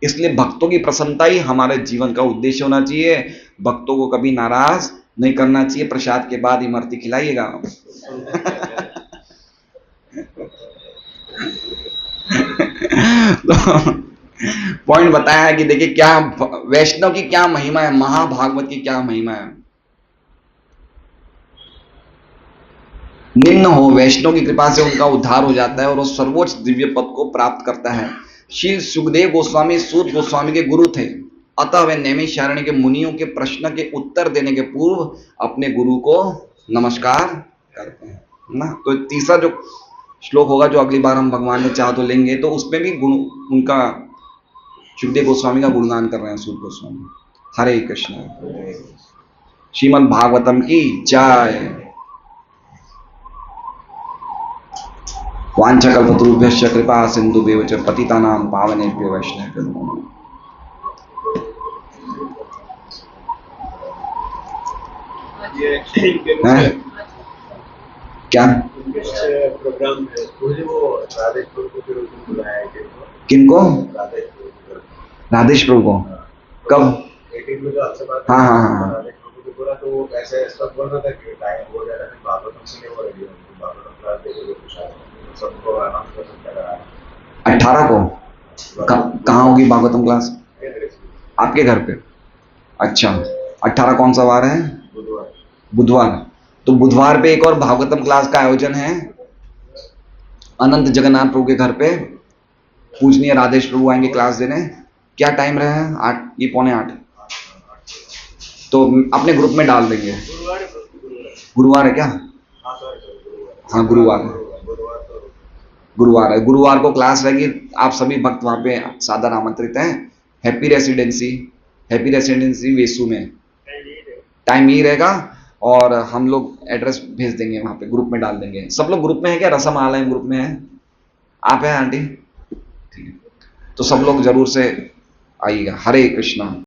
इसलिए भक्तों की प्रसन्नता ही हमारे जीवन का उद्देश्य होना चाहिए। भक्तों को कभी नाराज नहीं करना चाहिए। प्रसाद के बाद इमरती खिलाइएगा। तो पॉइंट बताया है कि देखिए क्या वैष्णव की क्या महिमा है, महाभागवत की क्या महिमा है। निम्न हो, वैष्णव की कृपा से उनका उद्धार हो जाता है और वो सर्वोच्च दिव्य पद को प्राप्त करता है। श्री सुखदेव गोस्वामी सूत गोस्वामी के गुरु थे, अतः वे नैमिषारण्य के मुनियों के प्रश्न के उत्तर देने के पूर्व अपने गुरु को नमस्कार करते हैं ना। तो तीसरा जो श्लोक होगा, जो अगली बार हम भगवान ने चाह तो लेंगे, तो उसमें भी गुण उनका सुखदेव गोस्वामी का गुणगान कर रहे हैं सूत गोस्वामी। हरे कृष्ण। श्रीमद् भागवतम की जय। वाञ्छकल्पतरुभ्यश्च कृपा सिन्धुभ्यो च पतितानां पावनेभ्यो वैष्णवेभ्यो नमो नमः। हैं? क्या प्रोग्राम है मुझे वो राधेश प्रभु को फिर उसने बुलाया है किनको? राधेश प्रभु को। राधेश प्रभु को कब? 18 में जो आपसे बात हाँ, हाँ, हाँ। राधेश प्रभु को बोला तो वो ऐसे सब बोल रहा था कि टाइम हो जा रहा है, भागवतम के लिए वो रेडी हो, भागवतम क्लास देखोगे कुछ सबको अनाउंस कर सकता है 18 को कहाँ होगी भागवतम क्लास? आपके घर पे? अच्छा, 18 कौन सा वार है? बुधवार। बुधवार। तो बुधवार पे एक और भागवतम क्लास का आयोजन है अनंत जगन्नाथ प्रभु के घर पे। पूजनीय राधेश प्रभु आएंगे क्लास देने। क्या टाइम रहा है? 8, ये 7:45। तो अपने ग्रुप में डाल देंगे। गुरुवार है क्या? हाँ, गुरुवार है। गुरुवार है, गुरुवार को क्लास रहेगी। आप सभी भक्त वहां पे सादर आमंत्रित हैं। हैप्पी रेसिडेंसी वेसू में टाइम यही रहेगा और हम लोग एड्रेस भेज देंगे, वहां पे ग्रुप में डाल देंगे। सब लोग ग्रुप में है क्या? रसम आलय ग्रुप में है? आप हैं आंटी? ठीक है, तो सब लोग जरूर से आइएगा। हरे कृष्णा।